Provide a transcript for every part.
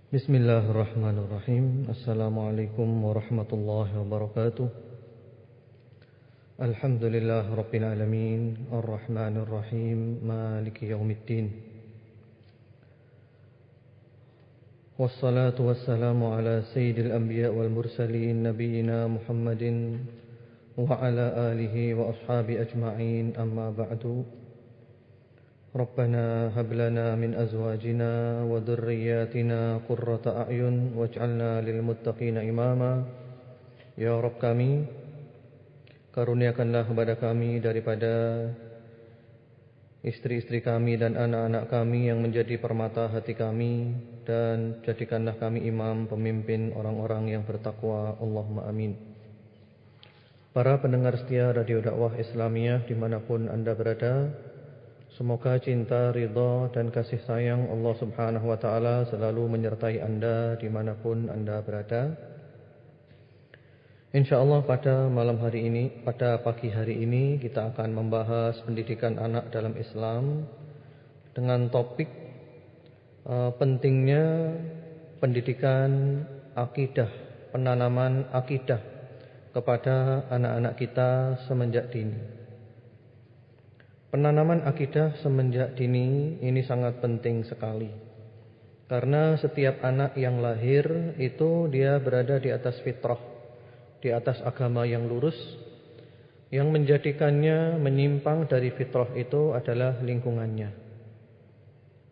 Bismillahirrahmanirrahim. Assalamualaikum warahmatullahi wabarakatuh. Alhamdulillah Rabbil Alamin, Ar-Rahmanir-Rahim, Maliki Yawmiddin. Wassalatu wassalamu ala Sayyidil Anbiya wal Mursalin, Nabiyyina Muhammadin wa ala alihi wa ashabi ajma'in, amma ba'du. Rabbana hab lana min azwajina wa dhurriyyatina qurrata a'yun waj'alna lil muttaqina imama. Ya Rabb kami, karuniakanlah kepada kami daripada istri-istri kami dan anak-anak kami yang menjadi permata hati kami, dan jadikanlah kami imam pemimpin orang-orang yang bertakwa. Allahumma amin. Para pendengar setia Radio Dakwah Islamiyah dimanapun Anda berada, semoga cinta, ridha, dan kasih sayang Allah Subhanahu wa ta'ala selalu menyertai Anda dimanapun Anda berada. InsyaAllah pada pagi hari ini kita akan membahas pendidikan anak dalam Islam dengan topik pentingnya pendidikan akidah, penanaman akidah kepada anak-anak kita semenjak dini. Penanaman akidah semenjak dini ini sangat penting sekali. Karena setiap anak yang lahir itu dia berada di atas fitrah, di atas agama yang lurus. Yang menjadikannya menyimpang dari fitrah itu adalah lingkungannya.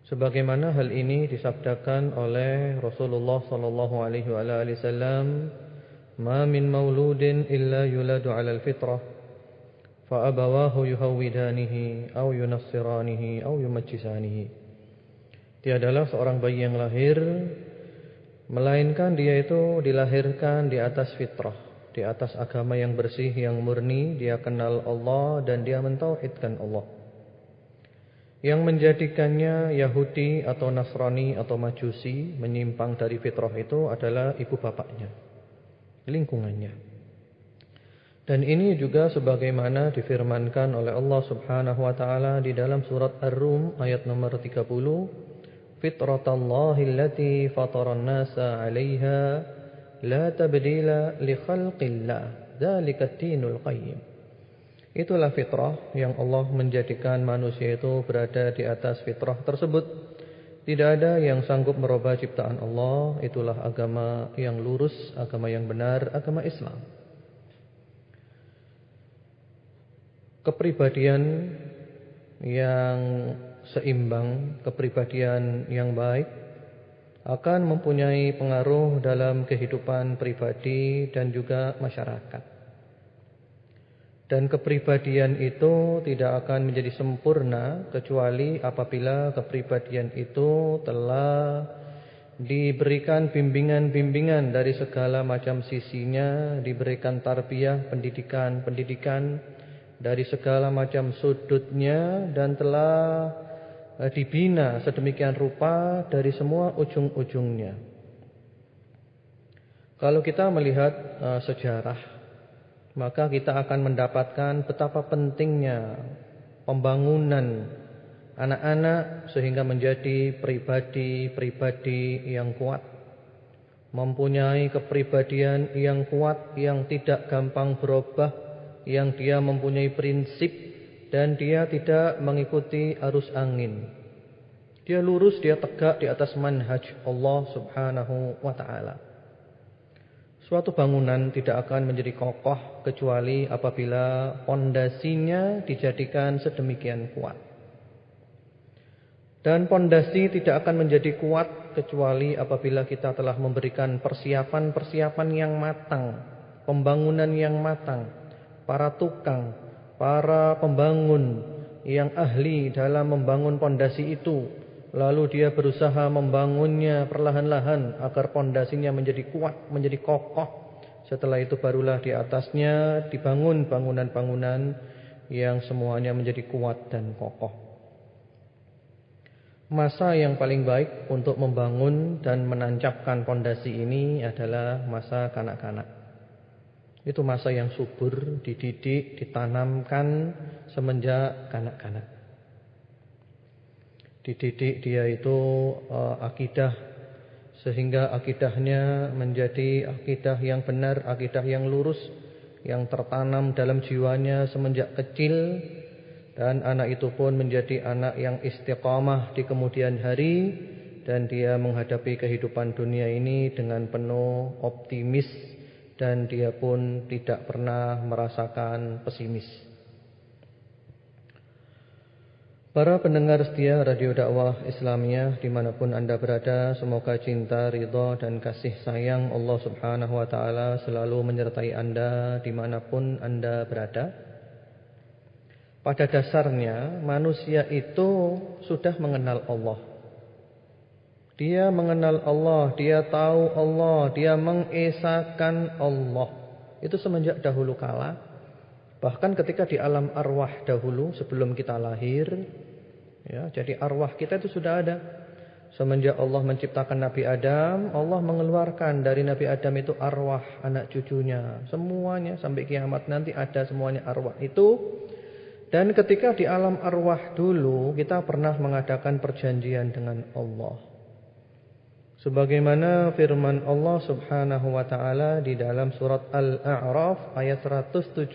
Sebagaimana hal ini disabdakan oleh Rasulullah sallallahu alaihi wasallam, "Ma min mauludin illa yuladu 'alal fitrah. Fa'abawahu yuhawwidanihi aw yunassiranihi aw yumajjisanihi." Tiadalah seorang bayi yang lahir melainkan dia itu dilahirkan di atas fitrah, di atas agama yang bersih, yang murni. Dia kenal Allah dan dia mentauhidkan Allah. Yang menjadikannya Yahudi atau Nasrani atau Majusi, menyimpang dari fitrah itu adalah ibu bapaknya, lingkungannya. Dan ini juga sebagaimana difirmankan oleh Allah Subhanahu wa ta'ala di dalam surat Ar-Rum ayat nomor 30, "Fitratallahi allati fataran nasa 'alaiha la tabdila li khalqillah, dzalika ad-dinul qayyim." Itulah fitrah yang Allah menjadikan manusia itu berada di atas fitrah tersebut. Tidak ada yang sanggup merubah ciptaan Allah. Itulah agama yang lurus, agama yang benar, agama Islam. Kepribadian yang seimbang, kepribadian yang baik akan mempunyai pengaruh dalam kehidupan pribadi dan juga masyarakat. Dan kepribadian itu tidak akan menjadi sempurna kecuali apabila kepribadian itu telah diberikan bimbingan-bimbingan dari segala macam sisinya, diberikan tarbiyah, pendidikan dari segala macam sudutnya, dan telah dibina sedemikian rupa dari semua ujung-ujungnya. Kalau kita melihat sejarah, maka kita akan mendapatkan betapa pentingnya pembangunan anak-anak sehingga menjadi pribadi-pribadi yang kuat, mempunyai kepribadian yang kuat, yang tidak gampang berubah, yang dia mempunyai prinsip dan dia tidak mengikuti arus angin. Dia lurus, dia tegak di atas manhaj Allah Subhanahu wa ta'ala. Suatu bangunan tidak akan menjadi kokoh kecuali apabila pondasinya dijadikan sedemikian kuat. Dan pondasi tidak akan menjadi kuat kecuali apabila kita telah memberikan persiapan-persiapan yang matang, pembangunan yang matang. Para tukang, para pembangun yang ahli dalam membangun pondasi itu, lalu dia berusaha membangunnya perlahan-lahan agar pondasinya menjadi kuat, menjadi kokoh. Setelah itu barulah di atasnya dibangun bangunan-bangunan yang semuanya menjadi kuat dan kokoh. Masa yang paling baik untuk membangun dan menancapkan pondasi ini adalah masa kanak-kanak. Itu masa yang subur, dididik, ditanamkan semenjak kanak-kanak. Dididik dia itu akidah sehingga akidahnya menjadi akidah yang benar, akidah yang lurus, yang tertanam dalam jiwanya semenjak kecil, dan anak itu pun menjadi anak yang istiqamah di kemudian hari, dan dia menghadapi kehidupan dunia ini dengan penuh optimis, dan dia pun tidak pernah merasakan pesimis. Para pendengar setia Radio Dakwah Islamiyah dimanapun Anda berada, semoga cinta, ridha dan kasih sayang Allah Subhanahu wa ta'ala selalu menyertai Anda dimanapun Anda berada. Pada dasarnya manusia itu sudah mengenal Allah. Dia mengenal Allah, dia tahu Allah, dia mengesahkan Allah. Itu semenjak dahulu kala. Bahkan ketika di alam arwah dahulu sebelum kita lahir, ya, jadi arwah kita itu sudah ada. Semenjak Allah menciptakan Nabi Adam, Allah mengeluarkan dari Nabi Adam itu arwah anak cucunya. Semuanya sampai kiamat nanti ada semuanya arwah itu. Dan ketika di alam arwah dulu kita pernah mengadakan perjanjian dengan Allah. Sebagaimana firman Allah Subhanahu wa ta'ala di dalam surat Al-A'raf ayat 172.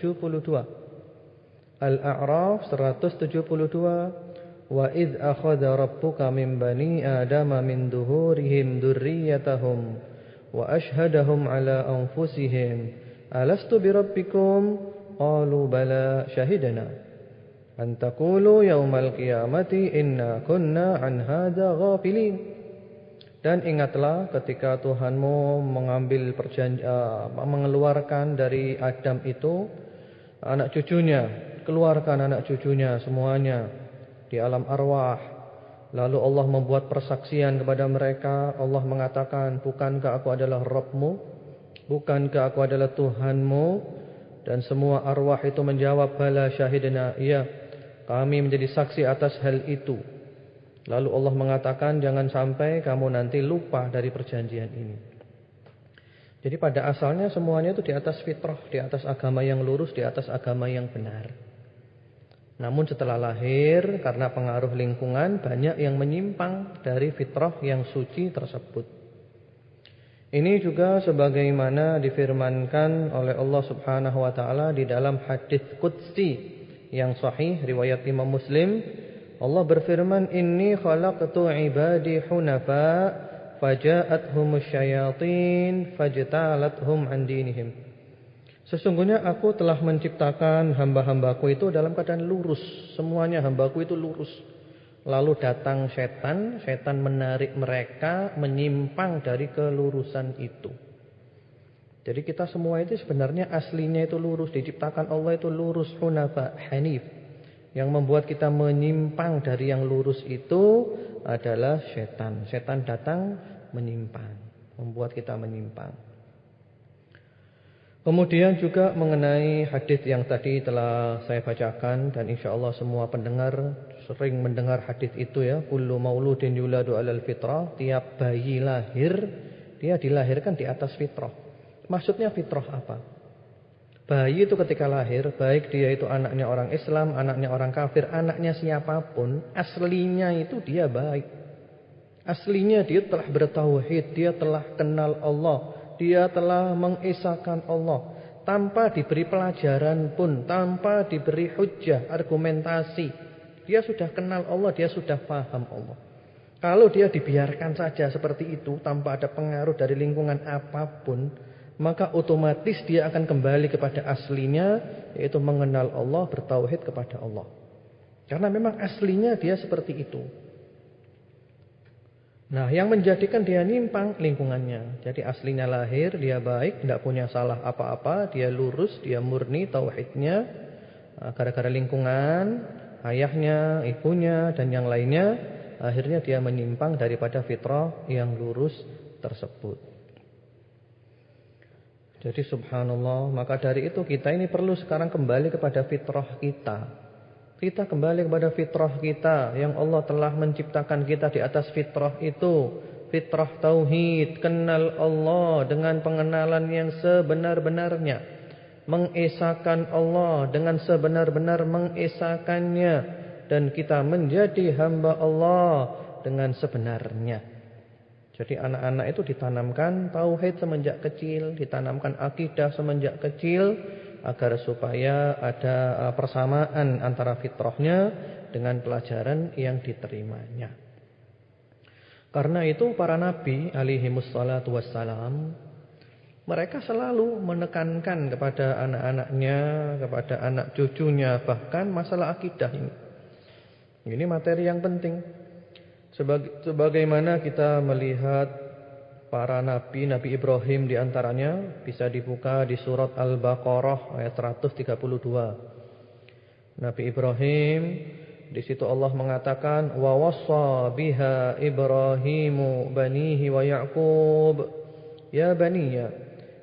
Al-A'raf 172. Wa idh akhadha rabbuka min bani adama min duhurihim dzurriyyatahum wa ashhadahum ala anfusihim alastu birabbikum qalu bala shahidna an taqulu yaumal qiyamati inna kunna an hadza ghafilin. Dan ingatlah ketika Tuhanmu mengambil mengeluarkan dari Adam itu anak cucunya, keluarkan anak cucunya semuanya di alam arwah. Lalu Allah membuat persaksian kepada mereka. Allah mengatakan, bukankah aku adalah Rabbmu? Bukankah aku adalah Tuhanmu? Dan semua arwah itu menjawab, bala syahidna, iya, kami menjadi saksi atas hal itu. Lalu Allah mengatakan, jangan sampai kamu nanti lupa dari perjanjian ini. Jadi pada asalnya semuanya itu di atas fitrah, di atas agama yang lurus, di atas agama yang benar. Namun setelah lahir, karena pengaruh lingkungan, banyak yang menyimpang dari fitrah yang suci tersebut. Ini juga sebagaimana difirmankan oleh Allah Subhanahu wa ta'ala di dalam hadits qudsi yang sahih riwayat Imam Muslim. Allah berfirman, inni khalaqtu ibadi hunafa faja'athumus syayatin fajtalathum an dinihim. Sesungguhnya aku telah menciptakan hamba-hambaku itu dalam keadaan lurus. Semuanya hambaku itu lurus. Lalu datang setan, setan menarik mereka menyimpang dari kelurusan itu. Jadi kita semua itu sebenarnya aslinya itu lurus, diciptakan Allah itu lurus, hunafa, hanif. Yang membuat kita menyimpang dari yang lurus itu adalah setan. Setan datang menyimpang, membuat kita menyimpang. Kemudian juga mengenai hadis yang tadi telah saya bacakan, dan insya Allah semua pendengar sering mendengar hadis itu ya. Kullu mauludin yuladu alal fitrah. Tiap bayi lahir, dia dilahirkan di atas fitrah. Maksudnya fitrah apa? Bayi itu ketika lahir, baik dia itu anaknya orang Islam, anaknya orang kafir, anaknya siapapun, aslinya itu dia baik. Aslinya dia telah bertauhid, dia telah kenal Allah, dia telah mengesahkan Allah. Tanpa diberi pelajaran pun, tanpa diberi hujjah, argumentasi, dia sudah kenal Allah, dia sudah paham Allah. Kalau dia dibiarkan saja seperti itu, tanpa ada pengaruh dari lingkungan apapun, maka otomatis dia akan kembali kepada aslinya, yaitu mengenal Allah, bertauhid kepada Allah. Karena memang aslinya dia seperti itu. Nah, yang menjadikan dia nyimpang lingkungannya. Jadi aslinya lahir, dia baik, tidak punya salah apa-apa, dia lurus, dia murni tauhidnya. Gara-gara lingkungan, ayahnya, ibunya, dan yang lainnya, akhirnya dia menyimpang daripada fitrah yang lurus tersebut. Jadi subhanallah, maka dari itu kita ini perlu sekarang kembali kepada fitrah kita. Kita kembali kepada fitrah kita yang Allah telah menciptakan kita di atas fitrah itu. Fitrah tauhid, kenal Allah dengan pengenalan yang sebenar-benarnya. Mengesahkan Allah dengan sebenar-benar mengesahkannya. Dan kita menjadi hamba Allah dengan sebenarnya. Jadi anak-anak itu ditanamkan tauhid semenjak kecil, ditanamkan akidah semenjak kecil, agar supaya ada persamaan antara fitrahnya dengan pelajaran yang diterimanya. Karena itu para nabi alaihimus salatu wassalam, mereka selalu menekankan kepada anak-anaknya, kepada anak cucunya, bahkan masalah akidah ini. Ini materi yang penting. Sebagaimana kita melihat para nabi, Nabi Ibrahim diantaranya, bisa dibuka di surat Al-Baqarah ayat 132. Nabi Ibrahim, di situ Allah mengatakan, wa wassa biha Ibrahimu banihi wa Ya'qub ya baniya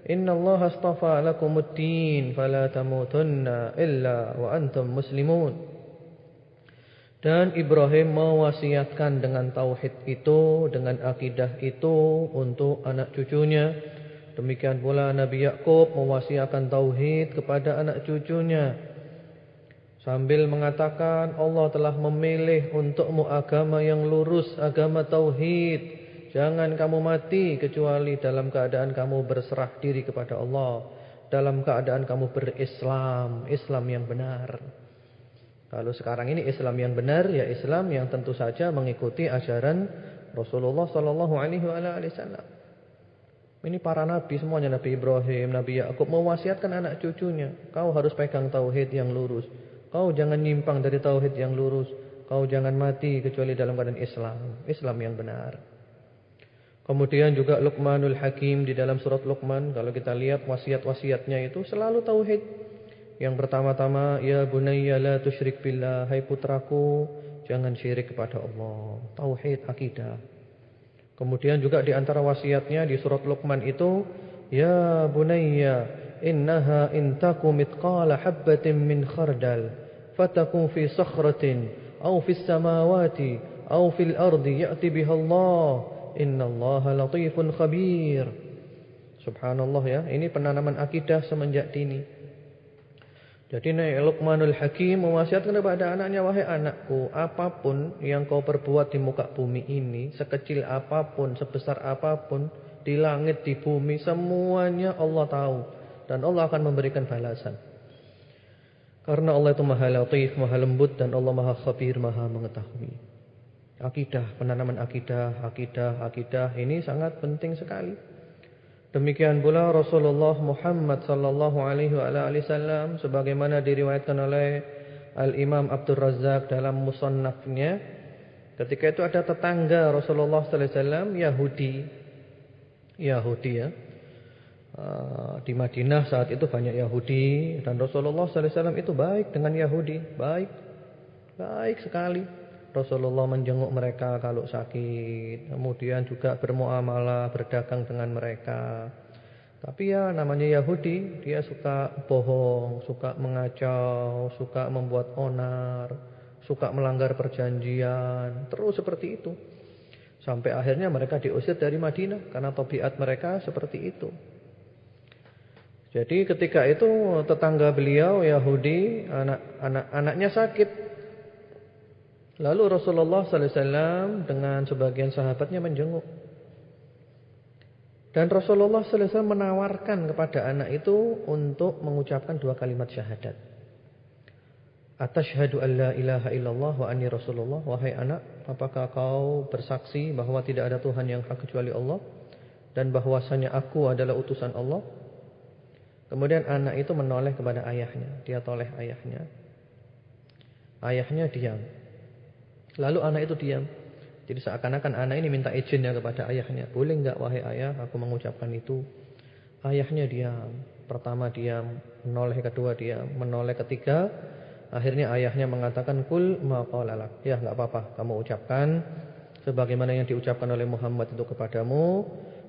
innallaha astafa lakumuddin fala tamutunna illa wa antum muslimun. Dan Ibrahim mewasiatkan dengan tauhid itu, dengan akidah itu untuk anak cucunya. Demikian pula Nabi Ya'qub mewasiatkan tauhid kepada anak cucunya, sambil mengatakan Allah telah memilih untukmu agama yang lurus, agama tauhid. Jangan kamu mati kecuali dalam keadaan kamu berserah diri kepada Allah, dalam keadaan kamu berislam, Islam yang benar. Kalau sekarang ini Islam yang benar, ya Islam yang tentu saja mengikuti ajaran Rasulullah sallallahu alaihi wasallam. Ini para nabi semuanya, Nabi Ibrahim, Nabi Ya'qub mewasiatkan anak cucunya, kau harus pegang tauhid yang lurus. Kau jangan nyimpang dari tauhid yang lurus. Kau jangan mati kecuali dalam keadaan Islam, Islam yang benar. Kemudian juga Luqmanul Hakim di dalam surat Luqman, kalau kita lihat wasiat-wasiatnya itu selalu tauhid. Yang pertama-tama, ya bunayya la tusyrik billah, hai putraku, jangan syirik kepada Allah. Tauhid, akidah. Kemudian juga di antara wasiatnya di surat Luqman itu, ya bunayya innaha intaku mithqala habbatin min khardal fatakun fi sakhratin aw fis samawati aw fil ardi ya'ti biha Allah innallaha latifun khabir. Subhanallah ya, ini penanaman akidah semenjak dini. Jadi Luqmanul Hakim mewasiatkan kepada anaknya, wahai anakku, apapun yang kau perbuat di muka bumi ini, sekecil apapun, sebesar apapun, di langit, di bumi, semuanya Allah tahu. Dan Allah akan memberikan balasan. Karena Allah itu maha latif, maha lembut, dan Allah maha khabir, maha mengetahui. Akidah, penanaman akidah ini sangat penting sekali. Demikian pula Rasulullah Muhammad sallallahu alaihi wasallam, sebagaimana diriwayatkan oleh Al-Imam Abdul Razzaq dalam musannafnya. Ketika itu ada tetangga Rasulullah sallallahu alaihi wasallam, Yahudi ya. Di Madinah saat itu banyak Yahudi, dan Rasulullah sallallahu alaihi wasallam itu baik dengan Yahudi, baik sekali. Rasulullah menjenguk mereka kalau sakit, kemudian juga bermuamalah, berdagang dengan mereka. Tapi ya namanya Yahudi, dia suka bohong, suka mengacau, suka membuat onar, suka melanggar perjanjian, terus seperti itu. Sampai akhirnya mereka diusir dari Madinah karena tabiat mereka seperti itu. Jadi ketika itu tetangga beliau Yahudi, anaknya sakit. Lalu Rasulullah sallallahu alaihi wasallam dengan sebagian sahabatnya menjenguk. Dan Rasulullah sallallahu alaihi wasallam menawarkan kepada anak itu untuk mengucapkan 2 kalimat syahadat. Atashhadu an la ilaha illallah wa anni Rasulullah. Wahai anak, apakah kau bersaksi bahwa tidak ada Tuhan yang hak kecuali Allah, dan bahwasanya aku adalah utusan Allah? Kemudian anak itu menoleh kepada ayahnya. Dia toleh ayahnya. Ayahnya diam. Lalu anak itu diam. Jadi seakan-akan anak ini minta izinnya kepada ayahnya. Boleh enggak wahai ayah aku mengucapkan itu? Ayahnya diam. Pertama diam, menoleh kedua diam, menoleh ketiga. Akhirnya ayahnya mengatakan kul ma qala lak. Ya enggak apa-apa, kamu ucapkan sebagaimana yang diucapkan oleh Muhammad itu kepadamu.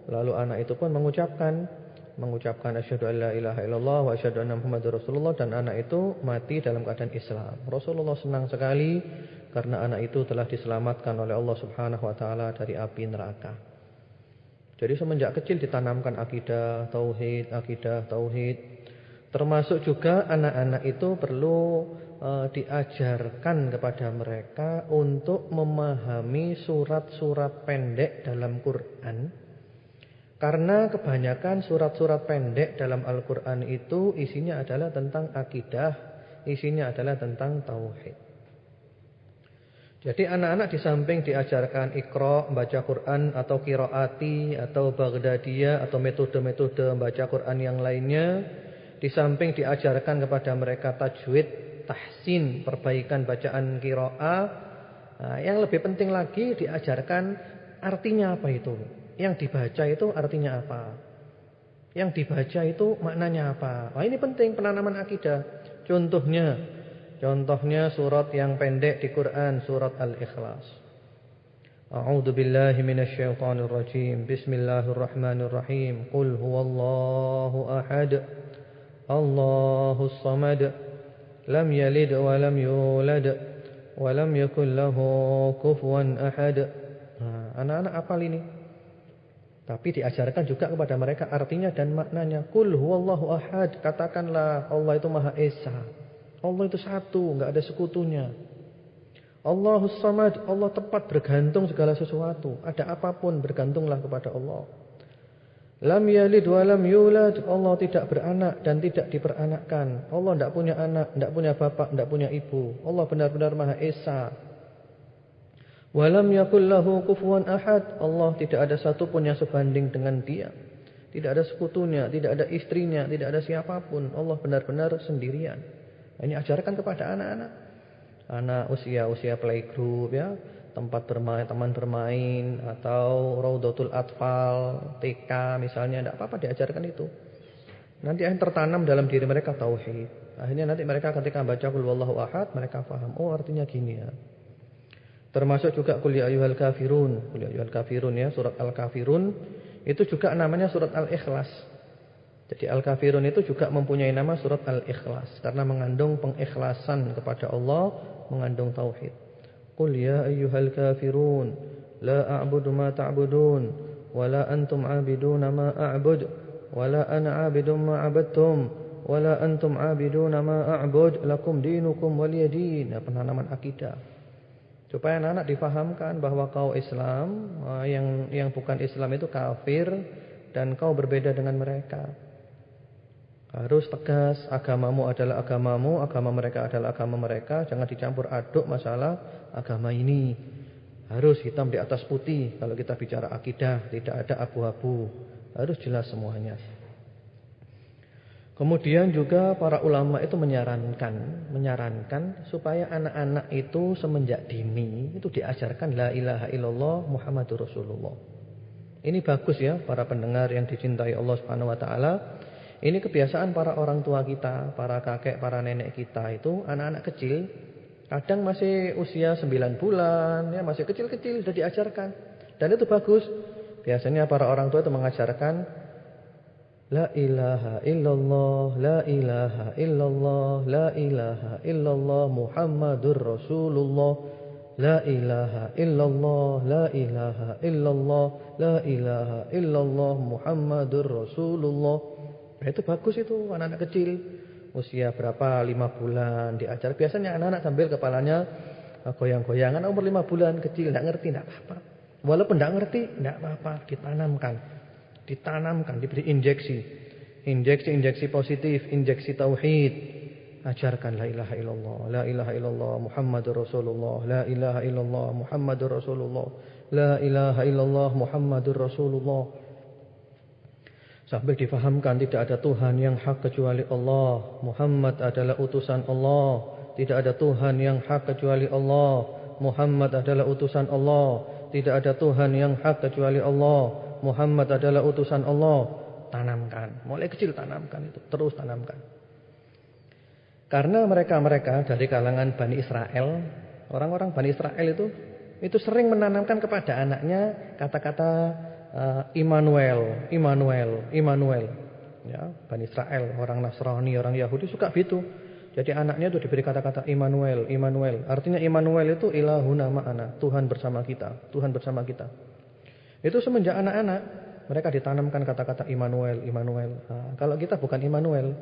Lalu anak itu pun mengucapkan asyhadu an la ilaha illallah wa asyhadu anna Muhammadar Rasulullah, dan anak itu mati dalam keadaan Islam. Rasulullah senang sekali karena anak itu telah diselamatkan oleh Allah Subhanahu wa taala dari api neraka. Jadi semenjak kecil ditanamkan akidah tauhid. Termasuk juga anak-anak itu perlu diajarkan kepada mereka untuk memahami surat-surat pendek dalam Quran. Karena kebanyakan surat-surat pendek dalam Al-Quran itu isinya adalah tentang akidah, isinya adalah tentang tauhid. Jadi anak-anak di samping diajarkan Iqra, membaca Quran, atau qiraati, atau Baghdadiyah, atau metode-metode membaca Quran yang lainnya, di samping diajarkan kepada mereka tajwid, tahsin, perbaikan bacaan qiraah, yang lebih penting lagi diajarkan artinya apa itu. Yang dibaca itu artinya apa. Yang dibaca itu maknanya apa. Ini penting, penanaman akidah. Contohnya surat yang pendek di Quran, surat Al-Ikhlas. A'udzu billahi minasyaitonir rajim. Bismillahirrahmanirrahim. Qul huwallahu ahad. Allahus samad. Lam yalid wa lam yulad wa lam yakul lahu kufuwan ahad. Anak-anak hafal ini. Tapi diajarkan juga kepada mereka artinya dan maknanya. Qul huwallahu ahad. Katakanlah Allah itu Maha Esa. Allah itu satu, enggak ada sekutunya. Allahus samad. Allah tepat bergantung segala sesuatu. Ada apapun bergantunglah kepada Allah. Lam yalid wa lam yulad. Allah tidak beranak dan tidak diperanakkan. Allah tidak punya anak, tidak punya bapak, tidak punya ibu. Allah benar-benar Maha Esa. Wa lam yakul lahu kufuwan ahad. Allah tidak ada satupun yang sebanding dengan Dia. Tidak ada sekutunya, tidak ada istrinya, tidak ada siapapun. Allah benar-benar sendirian. Ini ajarkan kepada anak-anak. Anak usia playgroup ya. Tempat bermain, teman bermain, atau Raudatul Atfal, TK misalnya, tidak apa-apa diajarkan itu. Nanti akan tertanam dalam diri mereka tauhid. Akhirnya nanti mereka ketika baca Qul huwallahu ahad, mereka paham, oh artinya gini ya. Termasuk juga Qul ya ayyuhal kafirun. Qul ya ayyuhal kafirun ya, surat Al-Kafirun itu juga namanya surat Al-Ikhlas. Jadi Al-Kafirun itu juga mempunyai nama surat Al-Ikhlas karena mengandung pengikhlasan kepada Allah, mengandung tauhid. Qul ya ayyuhal kafirun la a'budu ma ta'budun wa la antum 'abiduna ma a'bud wa la ana 'abidun ma 'abadtum wa la antum 'abiduna ma a'bud lakum dinukum waliyadin. Penanaman akidah. Supaya anak-anak difahamkan bahwa kau Islam, yang bukan Islam itu kafir dan kau berbeda dengan mereka. Harus tegas, agamamu adalah agamamu, agama mereka adalah agama mereka. Jangan dicampur aduk masalah agama ini. Harus hitam di atas putih. Kalau kita bicara akidah, tidak ada abu-abu. Harus jelas semuanya. Kemudian juga para ulama itu menyarankan supaya anak-anak itu semenjak dini itu diajarkan la ilaha illallah Muhammadur Rasulullah. Ini bagus ya para pendengar yang dicintai Allah Subhanahu wa taala. Ini kebiasaan para orang tua kita, para kakek, para nenek kita itu anak-anak kecil. Kadang masih usia 9 bulan, ya masih kecil-kecil sudah diajarkan. Dan itu bagus. Biasanya para orang tua itu mengajarkan la ilaha illallah, la ilaha illallah, la ilaha illallah Muhammadur Rasulullah. La ilaha illallah, la ilaha illallah, la ilaha illallah Muhammadur Rasulullah. Nah, itu bagus itu anak-anak kecil. Usia berapa? 5 bulan diajar. Biasanya anak-anak sambil kepalanya goyang-goyangan umur 5 bulan kecil. Tidak ngerti, tidak apa-apa. Walaupun tidak ngerti, tidak apa-apa. Ditanamkan, diberi injeksi. Injeksi positif, injeksi tauhid. Ajarkan la ilaha illallah, la ilaha illallah Muhammadur Rasulullah, la ilaha illallah Muhammadur Rasulullah, la ilaha illallah Muhammadur Rasulullah. Sambil difahamkan tidak ada Tuhan yang hak kecuali Allah. Muhammad adalah utusan Allah. Tidak ada Tuhan yang hak kecuali Allah. Muhammad adalah utusan Allah. Tidak ada Tuhan yang hak kecuali Allah. Muhammad adalah utusan Allah. Tanamkan. Mulai kecil tanamkan itu. Terus tanamkan. Karena mereka dari kalangan Bani Israel. Orang-orang Bani Israel itu sering menanamkan kepada anaknya kata-kata Immanuel. Ya, Bani Israel, orang Nasrani, orang Yahudi suka gitu. Jadi anaknya itu diberi kata-kata Immanuel. Artinya Immanuel itu ilahuna ma'ana, Tuhan bersama kita. Itu semenjak anak-anak mereka ditanamkan kata-kata Immanuel. Nah, kalau kita bukan Immanuel.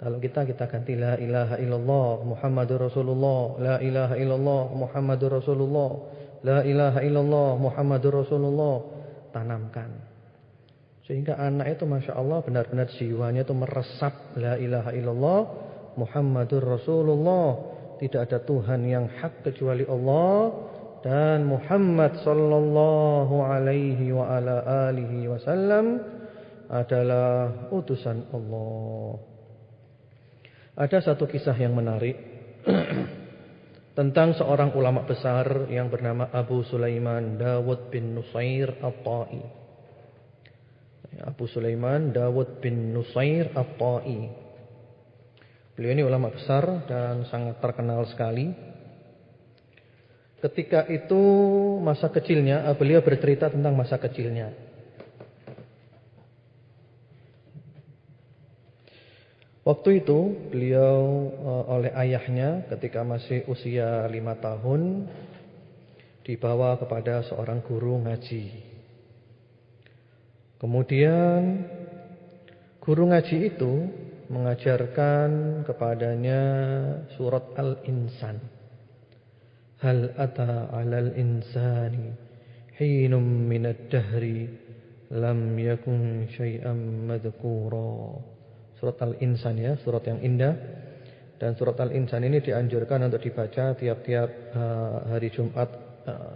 Kalau kita ganti la ilaha illallah Muhammadur Rasulullah, la ilaha illallah Muhammadur Rasulullah, la ilaha illallah Muhammadur Rasulullah. Tanamkan. Sehingga anak itu Masya Allah benar-benar jiwanya itu meresap la ilaha illallah Muhammadur Rasulullah. Tidak ada Tuhan yang hak kecuali Allah. Dan Muhammad sallallahu alaihi wa ala alihi wasallam adalah utusan Allah. Ada satu kisah yang menarik tentang seorang ulama besar yang bernama Abu Sulaiman Dawud bin Nusair At-Ta'i. Abu Sulaiman Dawud bin Nusair At-Ta'i. Beliau ini ulama besar dan sangat terkenal sekali. Ketika itu masa kecilnya, beliau bercerita tentang masa kecilnya. Waktu itu beliau oleh ayahnya ketika masih usia 5 tahun dibawa kepada seorang guru ngaji. Kemudian guru ngaji itu mengajarkan kepadanya surat Al-Insan. Hal ata 'alal insani hinum minad dahri lam yakun syai'an madhkura. Surat Al-Insan ya, surat yang indah. Dan surat Al-Insan ini dianjurkan untuk dibaca tiap-tiap hari Jumat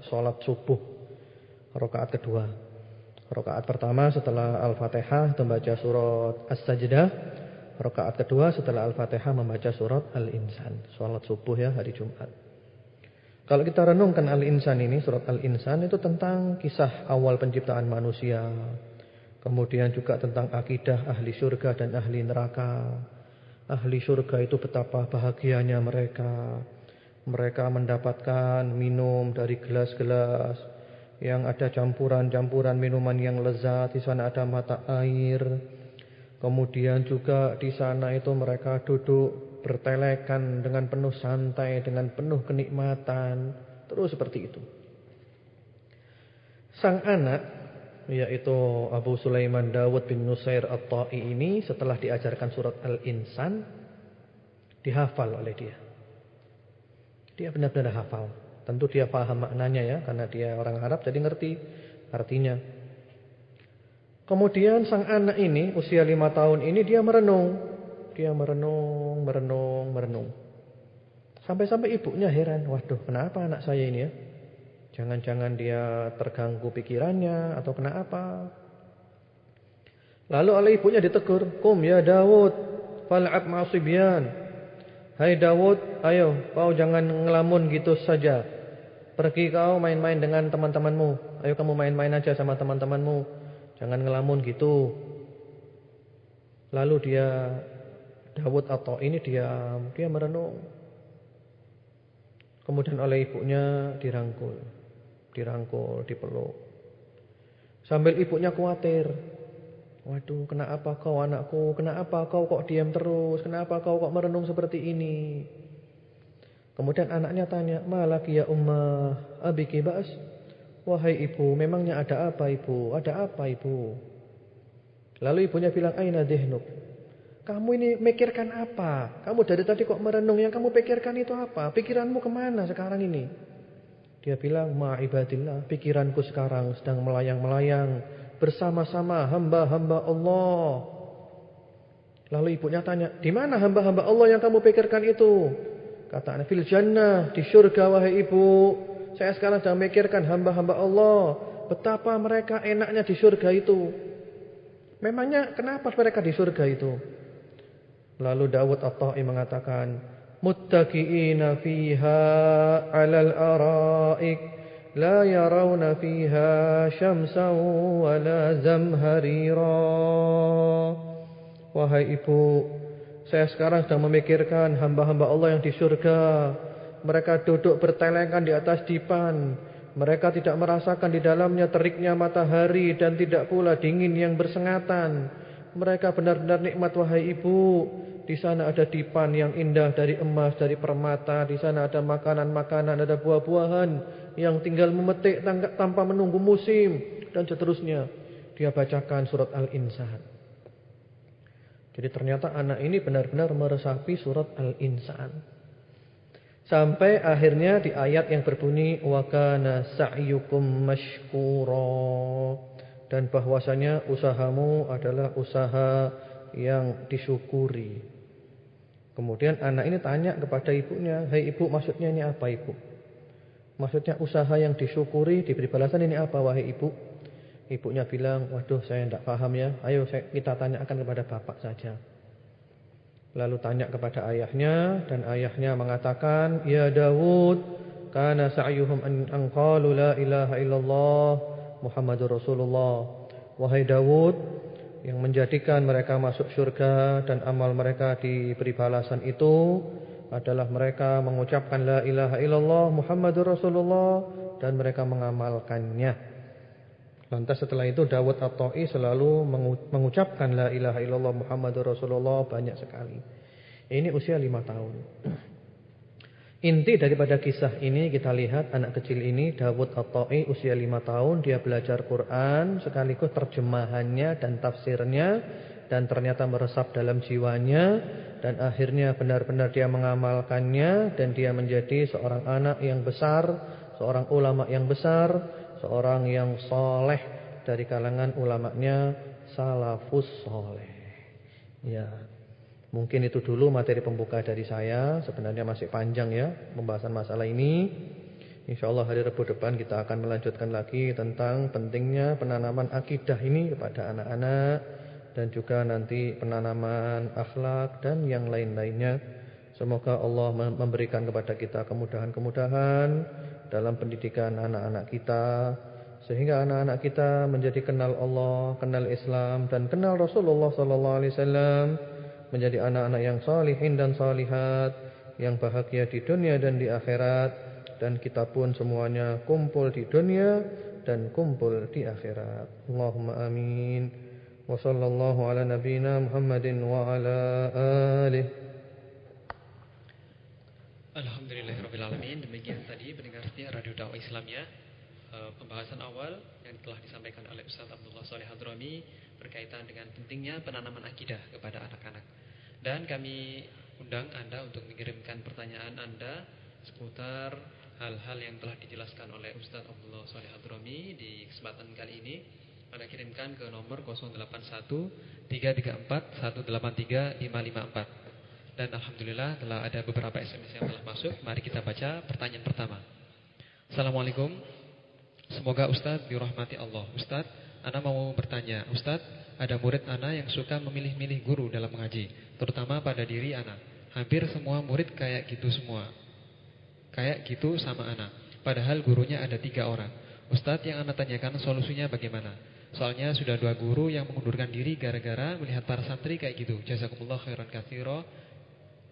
sholat subuh rakaat kedua. Rakaat pertama setelah Al-Fatihah membaca surat As-Sajdah. Rakaat kedua setelah Al-Fatihah membaca surat Al-Insan. Sholat subuh ya hari Jumat. Kalau kita renungkan Al-Insan ini, surat Al-Insan itu tentang kisah awal penciptaan manusia. Kemudian juga tentang akidah ahli surga dan ahli neraka. Ahli surga itu betapa bahagianya mereka. Mereka mendapatkan minum dari gelas-gelas yang ada campuran-campuran minuman yang lezat. Di sana ada mata air. Kemudian juga di sana itu mereka duduk bertelekan dengan penuh santai, dengan penuh kenikmatan. Terus seperti itu. Sang anak, yaitu Abu Sulaiman Dawud bin Nusair At-Ta'i ini, setelah diajarkan surat Al-Insan, dihafal oleh dia. Dia benar-benar hafal. Tentu dia paham maknanya ya, karena dia orang Arab jadi ngerti artinya. Kemudian sang anak ini, usia 5 tahun ini, dia merenung. Dia merenung. Sampai-sampai ibunya heran. Waduh, kenapa anak saya ini ya? Jangan-jangan dia terganggu pikirannya atau kenapa? Lalu oleh ibunya ditegur. Kum ya Dawud, fal'ab ma'asibyan. Hai Dawud, ayo kau jangan ngelamun gitu saja. Pergi kau main-main dengan teman-temanmu. Ayo kamu main-main aja sama teman-temanmu. Jangan ngelamun gitu. Lalu Dawud atau ini diam, dia merenung. Kemudian oleh ibunya dirangkul, dipeluk. Sambil ibunya khawatir. Waduh, kenapa kau anakku? Kenapa kau kok diam terus? Kenapa kau kok merenung seperti ini? Kemudian anaknya tanya, "Malaki ya ummah, abiki ba'as?" Wahai ibu, memangnya ada apa ibu? Ada apa ibu? Lalu ibunya bilang, "Aina dhihnuk?" Kamu ini mikirkan apa? Kamu dari tadi kok merenung, yang kamu pikirkan itu apa? Pikiranmu kemana sekarang ini? Dia bilang, ma'ibadillah, pikiranku sekarang sedang melayang-melayang bersama-sama hamba-hamba Allah. Lalu ibunya tanya, di mana hamba-hamba Allah yang kamu pikirkan itu? Kata anak, fil jannah, di surga wahai ibu. Saya sekarang sedang mikirkan hamba-hamba Allah. Betapa mereka enaknya di surga itu. Memangnya kenapa mereka di surga itu? Lalu Dawud At-Ta'i mengatakan, muttaqiina fiha 'alal ara'ik la yarawna fiha syamsan wa la zamharira. Wahai ibu, saya sekarang sedang memikirkan hamba-hamba Allah yang di surga. Mereka duduk bertelekan di atas dipan. Mereka tidak merasakan di dalamnya teriknya matahari dan tidak pula dingin yang bersengatan. Mereka benar-benar nikmat wahai ibu. Di sana ada dipan yang indah dari emas, dari permata. Di sana ada makanan-makanan, ada buah-buahan yang tinggal memetik tanpa menunggu musim dan seterusnya. Dia bacakan surat Al-Insan. Jadi ternyata anak ini benar-benar meresapi surat Al-Insan. Sampai akhirnya di ayat yang berbunyi wa kana sa'yukum mashkura, dan bahwasanya usahamu adalah usaha yang disyukuri. Kemudian anak ini tanya kepada ibunya, "Hai ibu, maksudnya ini apa ibu? Maksudnya usaha yang disyukuri diberi balasan ini apa wahai ibu?" Ibunya bilang, "Waduh, saya tidak paham ya. Ayo kita tanyakan kepada bapak saja." Lalu tanya kepada ayahnya, dan ayahnya mengatakan, "Ya Dawud, kana sa'yuhum an qalu la ilaha illallah Muhammadur Rasulullah." Wahai Dawud, yang menjadikan mereka masuk surga dan amal mereka diberi balasan itu adalah mereka mengucapkan la ilaha illallah Muhammadur Rasulullah dan mereka mengamalkannya. Lantas setelah itu Dawud At-Ta'i selalu mengucapkan la ilaha illallah Muhammadur Rasulullah banyak sekali. Ini usia 5 tahun. Inti daripada kisah ini kita lihat anak kecil ini Dawud At-Ta'i usia 5 tahun, dia belajar Quran sekaligus terjemahannya dan tafsirnya, dan ternyata meresap dalam jiwanya, dan akhirnya benar-benar dia mengamalkannya, dan dia menjadi seorang anak yang besar, seorang ulama yang besar, seorang yang soleh dari kalangan ulamanya salafus soleh. Ya, mungkin itu dulu materi pembuka dari saya. Sebenarnya masih panjang ya pembahasan masalah ini. InsyaAllah hari Rabu depan kita akan melanjutkan lagi tentang pentingnya penanaman akidah ini kepada anak-anak, dan juga nanti penanaman akhlak dan yang lain-lainnya. Semoga Allah memberikan kepada kita kemudahan-kemudahan dalam pendidikan anak-anak kita, sehingga anak-anak kita menjadi kenal Allah, kenal Islam, dan kenal Rasulullah SAW, menjadi anak-anak yang salihin dan salihat, yang bahagia di dunia dan di akhirat, dan kita pun semuanya kumpul di dunia dan kumpul di akhirat. Allahumma amin. Wa sallallahu ala nabiyyina Muhammadin wa ala alihi. Alhamdulillahirrahmanirrahim. Demikian tadi pendengar setia Radio Dakwah Islamia, pembahasan awal yang telah disampaikan oleh Ustaz Abdullah Shaleh Hadrami berkaitan dengan pentingnya penanaman akidah kepada anak-anak. Dan kami undang Anda untuk mengirimkan pertanyaan Anda seputar hal-hal yang telah dijelaskan oleh Ustaz Abdullah Shaleh Hadrami di kesempatan kali ini. Anda kirimkan ke nomor 081 334 183 554. Dan Alhamdulillah telah ada beberapa SMS yang telah masuk. Mari kita baca pertanyaan pertama. Assalamualaikum. Semoga Ustadz dirahmati Allah. Ustadz, Ana mau bertanya. Ustadz, ada murid Ana yang suka memilih-milih guru dalam mengaji, terutama pada diri Ana. Hampir semua murid kayak gitu semua. Kayak gitu sama Ana. Padahal gurunya ada 3 orang. Ustadz, yang Ana tanyakan solusinya bagaimana? Soalnya sudah 2 guru yang mengundurkan diri gara-gara melihat para santri kayak gitu. Jazakumullah khairan katsira.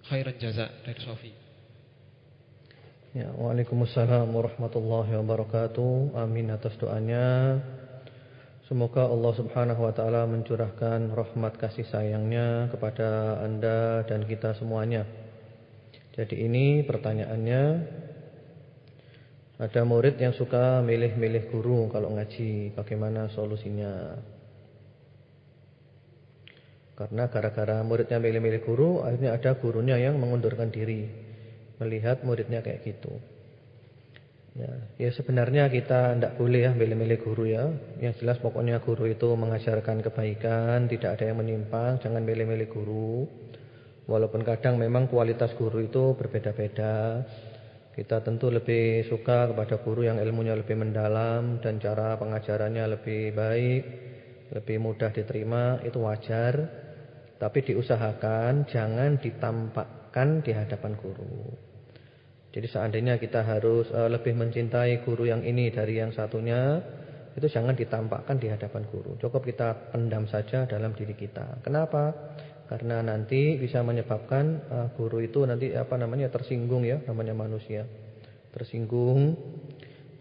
Khairan jaza dari Sofi. Ya, waalaikumsalam warahmatullahi wabarakatuh. Amin atas doanya. Semoga Allah Subhanahu wa taala mencurahkan rahmat kasih sayangnya kepada Anda dan kita semuanya. Jadi ini pertanyaannya, ada murid yang suka milih-milih guru kalau ngaji, bagaimana solusinya? Karena gara-gara muridnya milih-milih guru, akhirnya ada gurunya yang mengundurkan diri melihat muridnya kayak gitu. Ya sebenarnya kita tidak boleh ya milih-milih guru ya. Yang jelas pokoknya guru itu mengajarkan kebaikan, tidak ada yang menyimpang, jangan milih-milih guru. Walaupun kadang memang kualitas guru itu berbeda-beda. Kita tentu lebih suka kepada guru yang ilmunya lebih mendalam dan cara pengajarannya lebih baik, lebih mudah diterima, itu wajar. Tapi diusahakan jangan ditampakkan di hadapan guru. Jadi seandainya kita harus lebih mencintai guru yang ini dari yang satunya, itu jangan ditampakkan di hadapan guru. Cukup kita pendam saja dalam diri kita. Kenapa? Karena nanti bisa menyebabkan guru itu nanti tersinggung ya, namanya manusia. Tersinggung.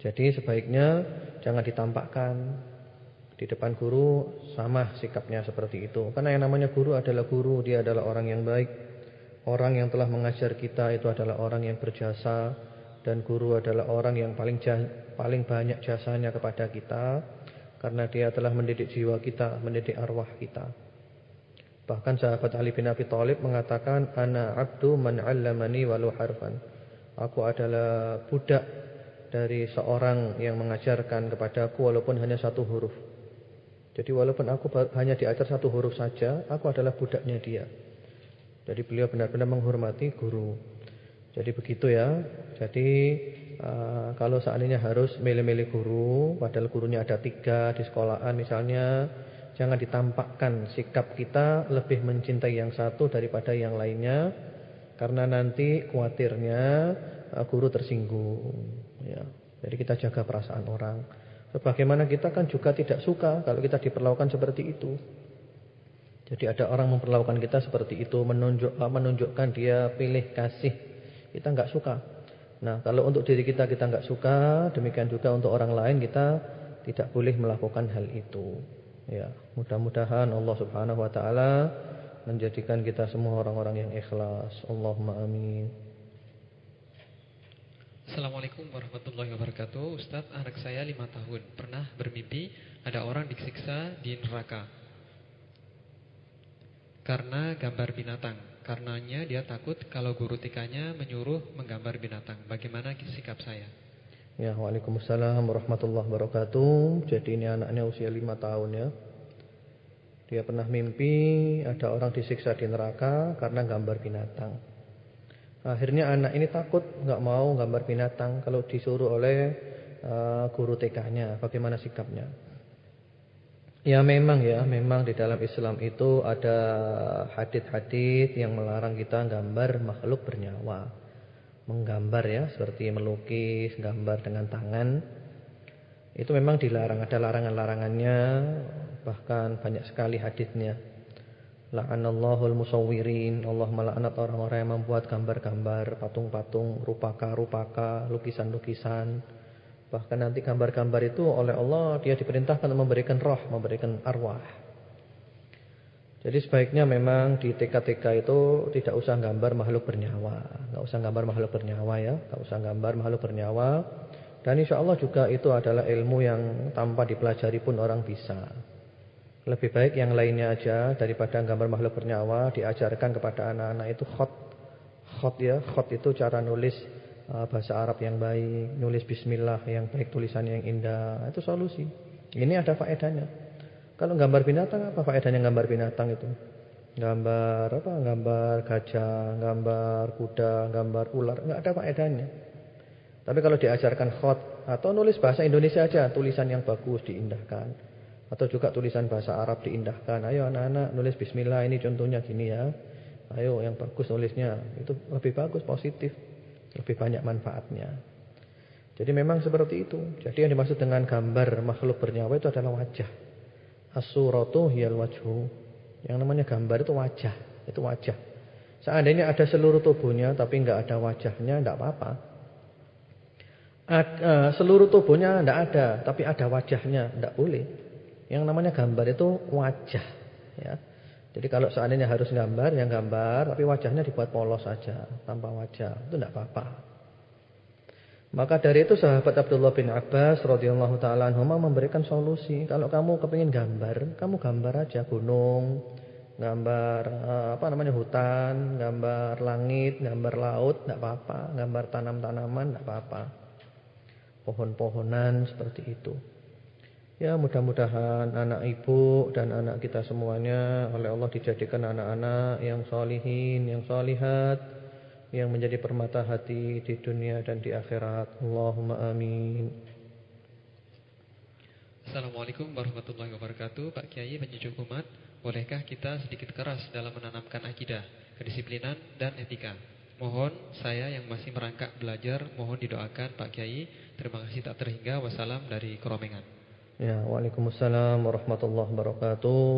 Jadi sebaiknya jangan ditampakkan. Di depan guru sama sikapnya seperti itu. Karena yang namanya guru adalah guru, dia adalah orang yang baik. Orang yang telah mengajar kita itu adalah orang yang berjasa, dan guru adalah orang yang paling banyak jasanya kepada kita, karena dia telah mendidik jiwa kita, mendidik arwah kita. Bahkan sahabat Ali bin Abi Thalib mengatakan, ana abdu man 'allamani walau harfan. Aku adalah budak dari seorang yang mengajarkan kepadaku walaupun hanya satu huruf. Jadi walaupun aku hanya diajar satu huruf saja, aku adalah budaknya dia. Jadi beliau benar-benar menghormati guru. Jadi begitu ya. Jadi kalau seandainya harus milih-milih guru, padahal gurunya ada 3 di sekolahan misalnya, jangan ditampakkan sikap kita lebih mencintai yang satu daripada yang lainnya, karena nanti khawatirnya guru tersinggung. Ya. Jadi kita jaga perasaan orang. Sebagaimana kita kan juga tidak suka kalau kita diperlakukan seperti itu. Jadi ada orang memperlakukan kita seperti itu, menunjukkan dia pilih kasih. Kita enggak suka. Nah, kalau untuk diri kita enggak suka, demikian juga untuk orang lain kita tidak boleh melakukan hal itu. Ya, mudah-mudahan Allah Subhanahu wa taala menjadikan kita semua orang-orang yang ikhlas. Allahumma amin. Assalamualaikum warahmatullahi wabarakatuh. Ustadz, anak saya 5 tahun pernah bermimpi ada orang disiksa di neraka karena gambar binatang. Karenanya dia takut kalau guru TK-nya menyuruh menggambar binatang. Bagaimana sikap saya? Ya, waalaikumsalam warahmatullahi wabarakatuh. Jadi ini anaknya usia 5 tahun ya. Dia pernah mimpi ada orang disiksa di neraka karena gambar binatang. Akhirnya anak ini takut, enggak mau gambar binatang kalau disuruh oleh guru TK-nya. Bagaimana sikapnya? Ya memang di dalam Islam itu ada hadits-hadits yang melarang kita gambar makhluk bernyawa. Menggambar ya, seperti melukis, gambar dengan tangan. Itu memang dilarang, ada larangan-larangannya, bahkan banyak sekali haditsnya. La'anallahul musawwirin, Allah melaknat orang-orang yang membuat gambar-gambar, patung-patung, rupaka-rupaka, lukisan-lukisan. Bahkan nanti gambar-gambar itu oleh Allah dia diperintahkan untuk memberikan roh, memberikan arwah. Jadi sebaiknya memang di TK-TK itu tidak usah gambar makhluk bernyawa. Enggak usah gambar makhluk bernyawa ya, enggak usah gambar makhluk bernyawa. Dan insya Allah juga itu adalah ilmu yang tanpa dipelajari pun orang bisa. Lebih baik yang lainnya aja daripada gambar makhluk bernyawa diajarkan kepada anak-anak itu khot ya. Khot itu cara nulis bahasa Arab yang baik, nulis bismillah yang baik, tulisan yang indah. Itu solusi. Ini ada faedahnya. Kalau gambar binatang, apa faedahnya gambar binatang itu? Gambar apa? Gambar gajah, gambar kuda, gambar ular, enggak ada faedahnya. Tapi kalau diajarkan khot atau nulis bahasa Indonesia aja, tulisan yang bagus diindahkan. Atau juga tulisan bahasa Arab diindahkan. Ayo anak-anak nulis bismillah, ini contohnya gini ya. Ayo yang bagus nulisnya. Itu lebih bagus, positif. Lebih banyak manfaatnya. Jadi memang seperti itu. Jadi yang dimaksud dengan gambar makhluk bernyawa itu adalah wajah. As-suratu hiyal wajhu. Yang namanya gambar itu wajah. Itu wajah. Seandainya ada seluruh tubuhnya tapi enggak ada wajahnya, enggak apa-apa. Seluruh tubuhnya enggak ada tapi ada wajahnya, enggak boleh. Yang namanya gambar itu wajah ya. Jadi kalau seandainya harus gambar, yang gambar tapi wajahnya dibuat polos saja, tanpa wajah, itu tidak apa-apa. Maka dari itu sahabat Abdullah bin Abbas radhiyallahu taala anhuma memberikan solusi. Kalau kamu kepingin gambar, kamu gambar aja gunung, gambar hutan, gambar langit, gambar laut, tidak apa-apa. Gambar tanam-tanaman, tidak apa-apa. Pohon-pohonan seperti itu. Ya mudah-mudahan anak ibu dan anak kita semuanya oleh Allah dijadikan anak-anak yang sholihin, yang sholihat, yang menjadi permata hati di dunia dan di akhirat. Allahumma amin. Assalamualaikum warahmatullahi wabarakatuh. Pak Kiai menjunjung umat, bolehkah kita sedikit keras dalam menanamkan akidah, kedisiplinan dan etika? Mohon saya yang masih merangkak belajar, mohon didoakan Pak Kiai. Terima kasih tak terhingga. Wassalam dari Keromengan. Ya, waalaikumsalam warahmatullahi wabarakatuh.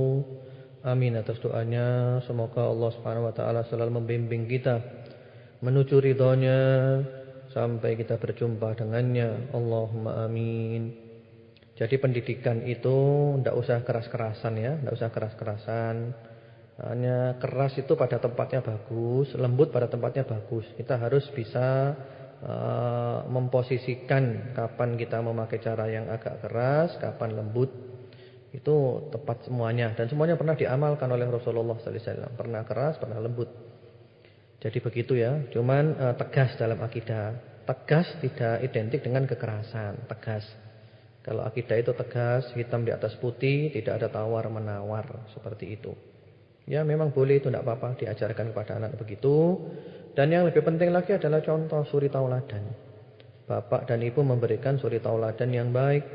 Amin atas doanya. Semoga Allah Subhanahu wa taala selalu membimbing kita menuju ridhonya sampai kita berjumpa dengannya. Allahumma amin. Jadi pendidikan itu tidak usah keras-kerasan ya, tidak usah keras-kerasan. Hanya keras itu pada tempatnya bagus, lembut pada tempatnya bagus. Kita harus bisa memposisikan kapan kita memakai cara yang agak keras, kapan lembut. Itu tepat semuanya dan semuanya pernah diamalkan oleh Rasulullah sallallahu alaihi wasallam. Pernah keras, pernah lembut. Jadi begitu ya. Cuman tegas dalam akidah. Tegas tidak identik dengan kekerasan, tegas. Kalau akidah itu tegas, hitam di atas putih, tidak ada tawar-menawar seperti itu. Ya memang boleh itu tidak apa-apa diajarkan kepada anak begitu. Dan yang lebih penting lagi adalah contoh suri tauladan. Bapak dan ibu memberikan suri tauladan yang baik.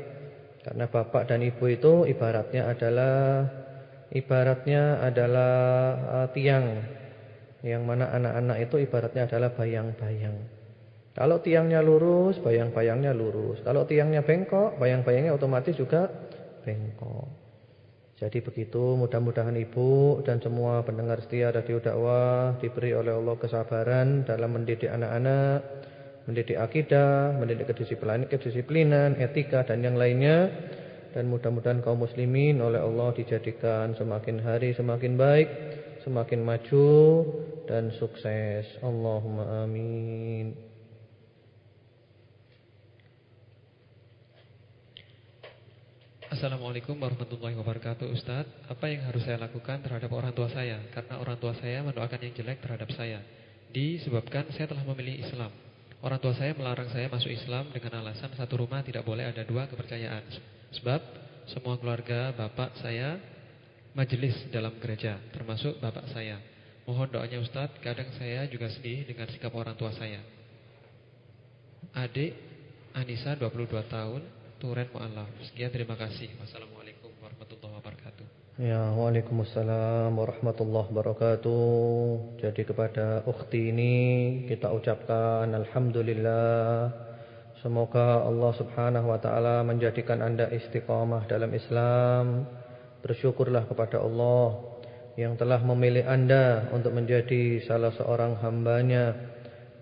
Karena bapak dan ibu itu ibaratnya adalah tiang. Yang mana anak-anak itu ibaratnya adalah bayang-bayang. Kalau tiangnya lurus, bayang-bayangnya lurus. Kalau tiangnya bengkok, bayang-bayangnya otomatis juga bengkok. Jadi begitu, mudah-mudahan ibu dan semua pendengar setia Radio Dakwah diberi oleh Allah kesabaran dalam mendidik anak-anak, mendidik akidah, mendidik kedisiplinan, etika dan yang lainnya. Dan mudah-mudahan kaum muslimin oleh Allah dijadikan semakin hari semakin baik, semakin maju dan sukses. Allahumma amin. Assalamualaikum warahmatullahi wabarakatuh. Ustadz, apa yang harus saya lakukan terhadap orang tua saya? Karena orang tua saya mendoakan yang jelek terhadap saya, disebabkan saya telah memilih Islam. Orang tua saya melarang saya masuk Islam dengan alasan satu rumah tidak boleh ada dua kepercayaan. Sebab semua keluarga bapak saya majelis dalam gereja, termasuk bapak saya. Mohon doanya Ustadz, kadang saya juga sedih dengan sikap orang tua saya. Adik Anissa 22 tahun, Turen Mu'alaf. Sekian, terima kasih. Wassalamualaikum warahmatullahi wabarakatuh. Ya, waalaikumsalam warahmatullahi wabarakatuh. Jadi kepada ukhti ini kita ucapkan alhamdulillah. Semoga Allah subhanahu wa ta'ala menjadikan anda istiqamah dalam Islam. Bersyukurlah kepada Allah yang telah memilih anda untuk menjadi salah seorang hambanya.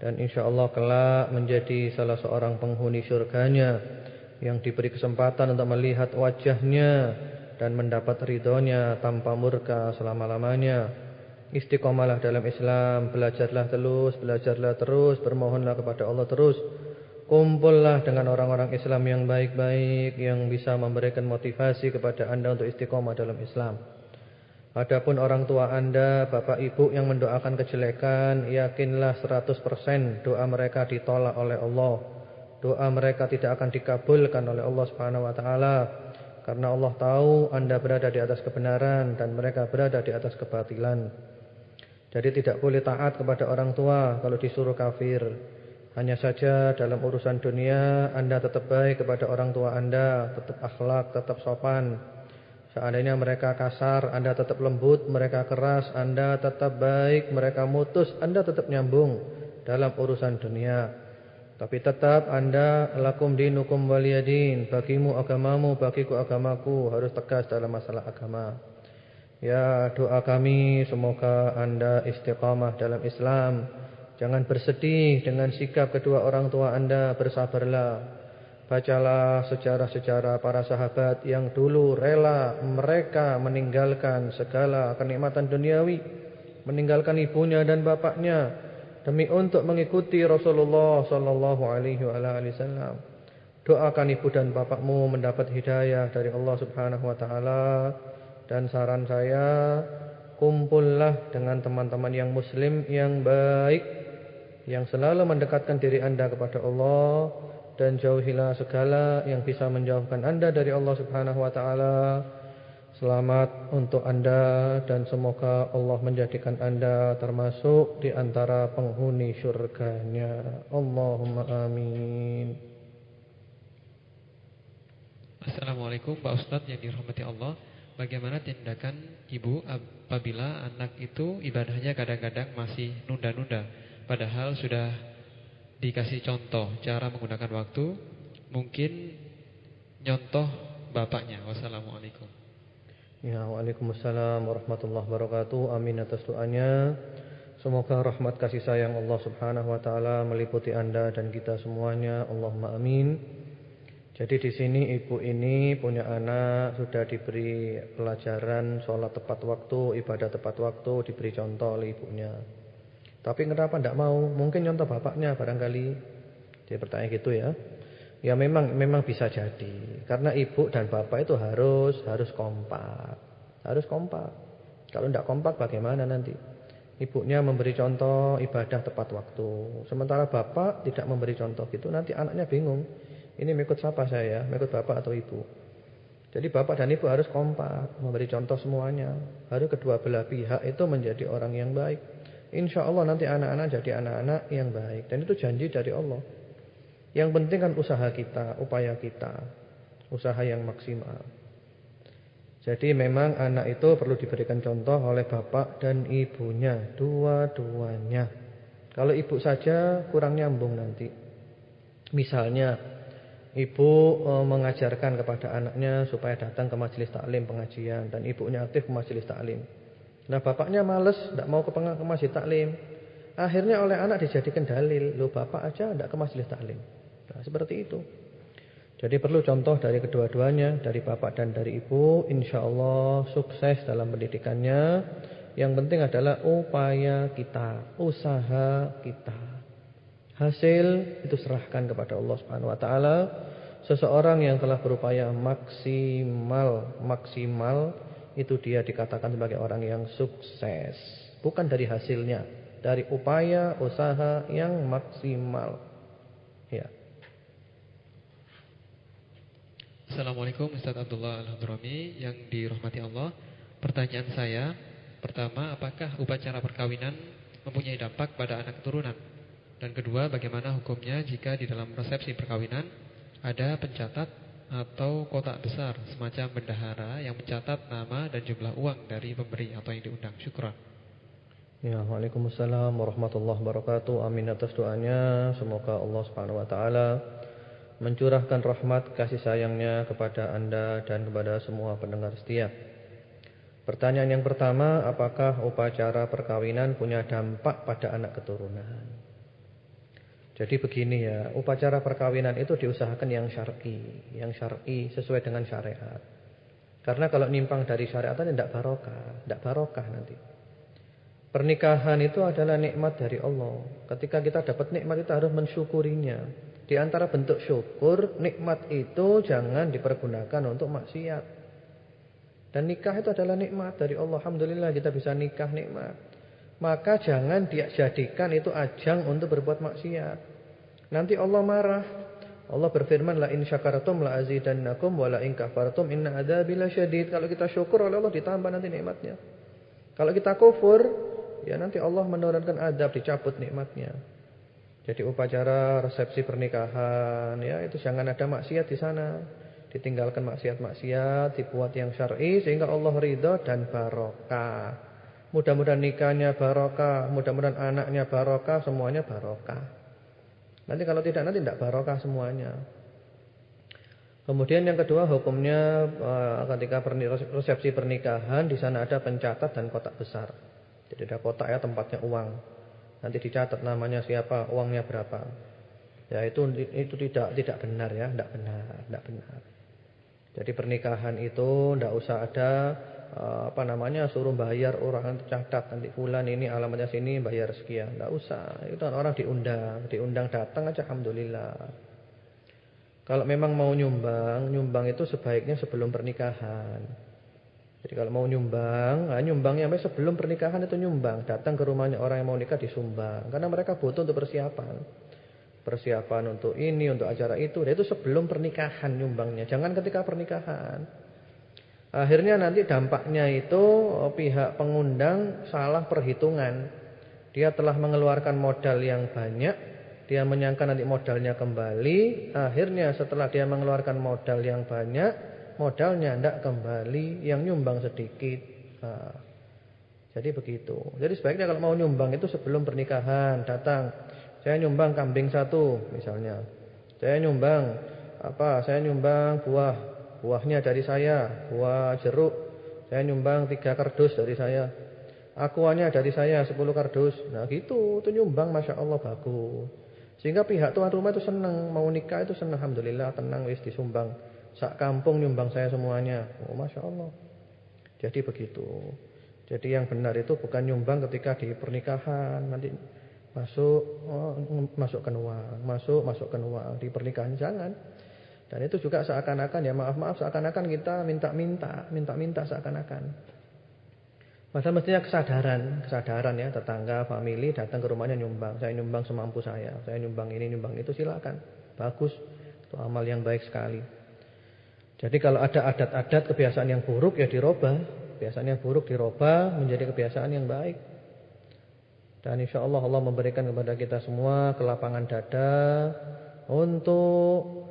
Dan insyaAllah kelak menjadi salah seorang penghuni syurganya, yang diberi kesempatan untuk melihat wajahnya dan mendapat ridhonya tanpa murka selama-lamanya. Istiqamalah dalam Islam, belajarlah terus, bermohonlah kepada Allah terus. Kumpullah dengan orang-orang Islam yang baik-baik, yang bisa memberikan motivasi kepada anda untuk istiqamah dalam Islam. Adapun orang tua anda, bapak ibu yang mendoakan kejelekan, yakinlah 100% doa mereka ditolak oleh Allah. Doa mereka tidak akan dikabulkan oleh Allah Subhanahu wa taala, karena Allah tahu anda berada di atas kebenaran dan mereka berada di atas kebatilan. Jadi tidak boleh taat kepada orang tua kalau disuruh kafir. Hanya saja dalam urusan dunia anda tetap baik kepada orang tua anda, tetap akhlak, tetap sopan. Seandainya mereka kasar, anda tetap lembut. Mereka keras, anda tetap baik. Mereka mutus, anda tetap nyambung dalam urusan dunia. Tapi tetap anda lakum dinukum waliyadin, bagimu agamamu, bagiku agamaku. Harus tegas dalam masalah agama. Ya, doa kami semoga anda istiqamah dalam Islam. Jangan bersedih dengan sikap kedua orang tua anda, bersabarlah. Bacalah sejarah-sejarah para sahabat yang dulu rela mereka meninggalkan segala kenikmatan duniawi, meninggalkan ibunya dan bapaknya demi untuk mengikuti Rasulullah sallallahu alaihi wasallam. Doakan ibu dan bapakmu mendapat hidayah dari Allah Subhanahu wa taala. Dan saran saya, kumpullah dengan teman-teman yang muslim yang baik, yang selalu mendekatkan diri anda kepada Allah, dan jauhilah segala yang bisa menjauhkan anda dari Allah Subhanahu wa taala. Selamat untuk anda dan semoga Allah menjadikan anda termasuk di antara penghuni syurganya. Allahumma amin. Assalamualaikum Pak Ustadz yang dirahmati Allah. Bagaimana tindakan ibu apabila anak itu ibadahnya kadang-kadang masih nunda-nunda, padahal sudah dikasih contoh cara menggunakan waktu, mungkin nyontoh bapaknya. Wassalamualaikum. Ya, waalaikumsalam warahmatullahi wabarakatuh. Amin atas doanya. Semoga rahmat kasih sayang Allah Subhanahu wa taala meliputi anda dan kita semuanya. Allahumma amin. Jadi di sini ibu ini punya anak, sudah diberi pelajaran sholat tepat waktu, ibadah tepat waktu, diberi contoh oleh ibunya. Tapi kenapa tidak mau? Mungkin contoh bapaknya barangkali. Dia bertanya gitu ya. Ya memang bisa jadi. Karena ibu dan bapak itu harus kompak. Harus kompak. Kalau tidak kompak bagaimana nanti? Ibunya memberi contoh ibadah tepat waktu. Sementara bapak tidak memberi contoh gitu, nanti anaknya bingung. Ini mengikut siapa saya? Mengikut bapak atau ibu? Jadi bapak dan ibu harus kompak, memberi contoh semuanya. Harus kedua belah pihak itu menjadi orang yang baik. Insya Allah nanti anak-anak jadi anak-anak yang baik. Dan itu janji dari Allah. Yang penting kan usaha kita, upaya kita. Usaha yang maksimal. Jadi memang anak itu perlu diberikan contoh oleh bapak dan ibunya. Dua-duanya. Kalau ibu saja kurang nyambung nanti. Misalnya ibu mengajarkan kepada anaknya supaya datang ke majelis taklim pengajian. Dan ibunya aktif ke majelis taklim. Nah bapaknya males, tidak mau ke majelis taklim. Akhirnya oleh anak dijadikan dalil. Loh bapak aja tidak ke majelis taklim. Nah, seperti itu. Jadi perlu contoh dari kedua-duanya, dari bapak dan dari ibu. Insya Allah sukses dalam pendidikannya. Yang penting adalah upaya kita, usaha kita. Hasil itu serahkan kepada Allah Subhanahu Wa Taala. Seseorang yang telah berupaya maksimal itu dia dikatakan sebagai orang yang sukses. Bukan dari hasilnya, dari upaya usaha yang maksimal. Ya. Assalamualaikum Ustaz Abdullah Al-Hadrami yang dirahmati Allah. Pertanyaan saya, pertama, apakah upacara perkawinan mempunyai dampak pada anak keturunan? Dan kedua, bagaimana hukumnya jika di dalam resepsi perkawinan ada pencatat atau kotak besar semacam bendahara yang mencatat nama dan jumlah uang dari pemberi atau yang diundang? Syukran. Ya, Waalaikumsalam warahmatullahi wabarakatuh. Amin atas doanya. Semoga Allah Subhanahu Wa Taala mencurahkan rahmat kasih sayangnya kepada Anda dan kepada semua pendengar setia. Pertanyaan yang pertama, apakah upacara perkawinan punya dampak pada anak keturunan? Jadi begini ya, upacara perkawinan itu diusahakan yang syar'i sesuai dengan syariat. Karena kalau nyimpang dari syariat itu tidak barokah nanti. Pernikahan itu adalah nikmat dari Allah. Ketika kita dapat nikmat itu harus mensyukurinya. Di antara bentuk syukur, nikmat itu jangan dipergunakan untuk maksiat. Dan nikah itu adalah nikmat dari Allah. Alhamdulillah kita bisa nikah nikmat. Maka jangan dijadikan itu ajang untuk berbuat maksiat. Nanti Allah marah. Allah berfirman, la in syakartum la azidannakum wa la in kafartum inna adzabi lasyadid. Kalau kita syukur oleh Allah ditambah nanti nikmatnya. Kalau kita kufur, ya nanti Allah menurunkan azab, dicabut nikmatnya. Jadi upacara resepsi pernikahan ya itu jangan ada maksiat di sana. Ditinggalkan maksiat-maksiat, dibuat yang syar'i sehingga Allah ridha dan barokah. Mudah-mudahan nikahnya barokah, mudah-mudahan anaknya barokah, semuanya barokah. Nanti kalau tidak nanti barokah semuanya. Kemudian yang kedua hukumnya ketika resepsi pernikahan di sana ada pencatat dan kotak besar. Jadi ada kotak ya tempatnya uang. Nanti dicatat namanya siapa, uangnya berapa. Ya itu tidak benar ya, tidak benar. Jadi pernikahan itu tidak usah ada suruh bayar orang catat nanti fulan ini alamatnya sini bayar sekian, tidak usah. Itu orang diundang datang aja alhamdulillah. Kalau memang mau nyumbang itu sebaiknya sebelum pernikahan. Jadi kalau mau nyumbangnya sampai sebelum pernikahan itu nyumbang. Datang ke rumahnya orang yang mau nikah disumbang. Karena mereka butuh untuk persiapan. Persiapan untuk ini, untuk acara itu. Dan itu sebelum pernikahan nyumbangnya. Jangan ketika pernikahan. Akhirnya nanti dampaknya itu pihak pengundang salah perhitungan. Dia telah mengeluarkan modal yang banyak. Dia menyangka nanti modalnya kembali. Akhirnya setelah dia mengeluarkan modal yang banyak, modalnya tidak kembali, yang nyumbang sedikit. Nah, jadi begitu. Jadi sebaiknya kalau mau nyumbang itu sebelum pernikahan datang. Saya nyumbang kambing 1 misalnya. Saya nyumbang buahnya dari saya, buah jeruk. Saya nyumbang 3 kardus dari saya. Akuannya dari saya 10 kardus. Nah gitu, itu nyumbang Masya Allah bagus. Sehingga pihak tuan rumah itu senang, mau nikah itu senang, alhamdulillah tenang wis disumbang. Sak kampung nyumbang saya semuanya. Oh Masya Allah. Jadi begitu. Jadi yang benar itu bukan nyumbang ketika di pernikahan. Nanti Masukkan uang, masukkan uang di pernikahan, jangan. Dan itu juga seakan-akan, ya maaf seakan-akan kita minta seakan-akan. Padahal mestinya kesadaran ya, tetangga, famili datang ke rumahnya nyumbang. Saya nyumbang semampu saya nyumbang ini, nyumbang itu, silakan. Bagus. Itu amal yang baik sekali. Jadi kalau ada adat-adat kebiasaan yang buruk ya dirubah. Kebiasaan yang buruk dirubah menjadi kebiasaan yang baik. Dan insya Allah Allah memberikan kepada kita semua kelapangan dada untuk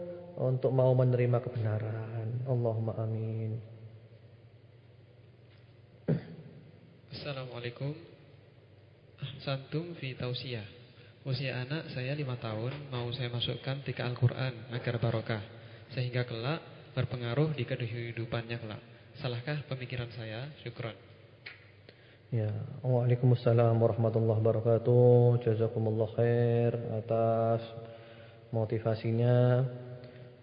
mau menerima kebenaran. Allahumma amin. Assalamualaikum. Santum fi tausiyah. Usia anak saya 5 tahun, mau saya masukkan TK Al-Quran agar barokah, sehingga kelak berpengaruh di kehidupannya kelak. Salahkah pemikiran saya? Syukron. Ya, waalaikumsalam warahmatullahi wabarakatuh. Jazakumullah khair atas motivasinya.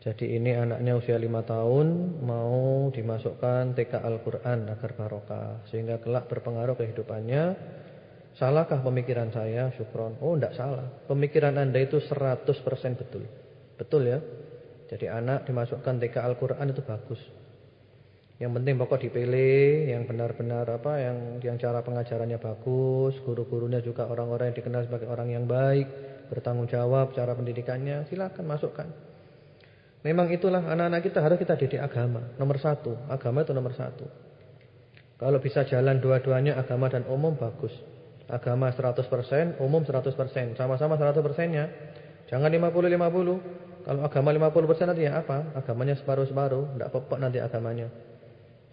Jadi ini anaknya usia 5 tahun, mau dimasukkan TK Al-Quran agar barokah, sehingga kelak berpengaruh kehidupannya. Salahkah pemikiran saya? Syukron. Oh, tidak salah. Pemikiran Anda itu 100% betul. Betul ya. Jadi anak dimasukkan TK Al-Quran itu bagus. Yang penting pokok dipilih yang benar-benar yang cara pengajarannya bagus, guru-gurunya juga orang-orang yang dikenal sebagai orang yang baik, bertanggung jawab cara pendidikannya, silakan masukkan. Memang itulah anak-anak kita harus kita didik agama. Nomor 1, agama itu nomor 1. Kalau bisa jalan dua-duanya, agama dan umum, bagus. Agama 100%, umum 100%, sama-sama 100%-nya. Jangan 50-50. Kalau agama 50% nanti ya apa? Agamanya separuh-separuh, tidak pokok nanti agamanya.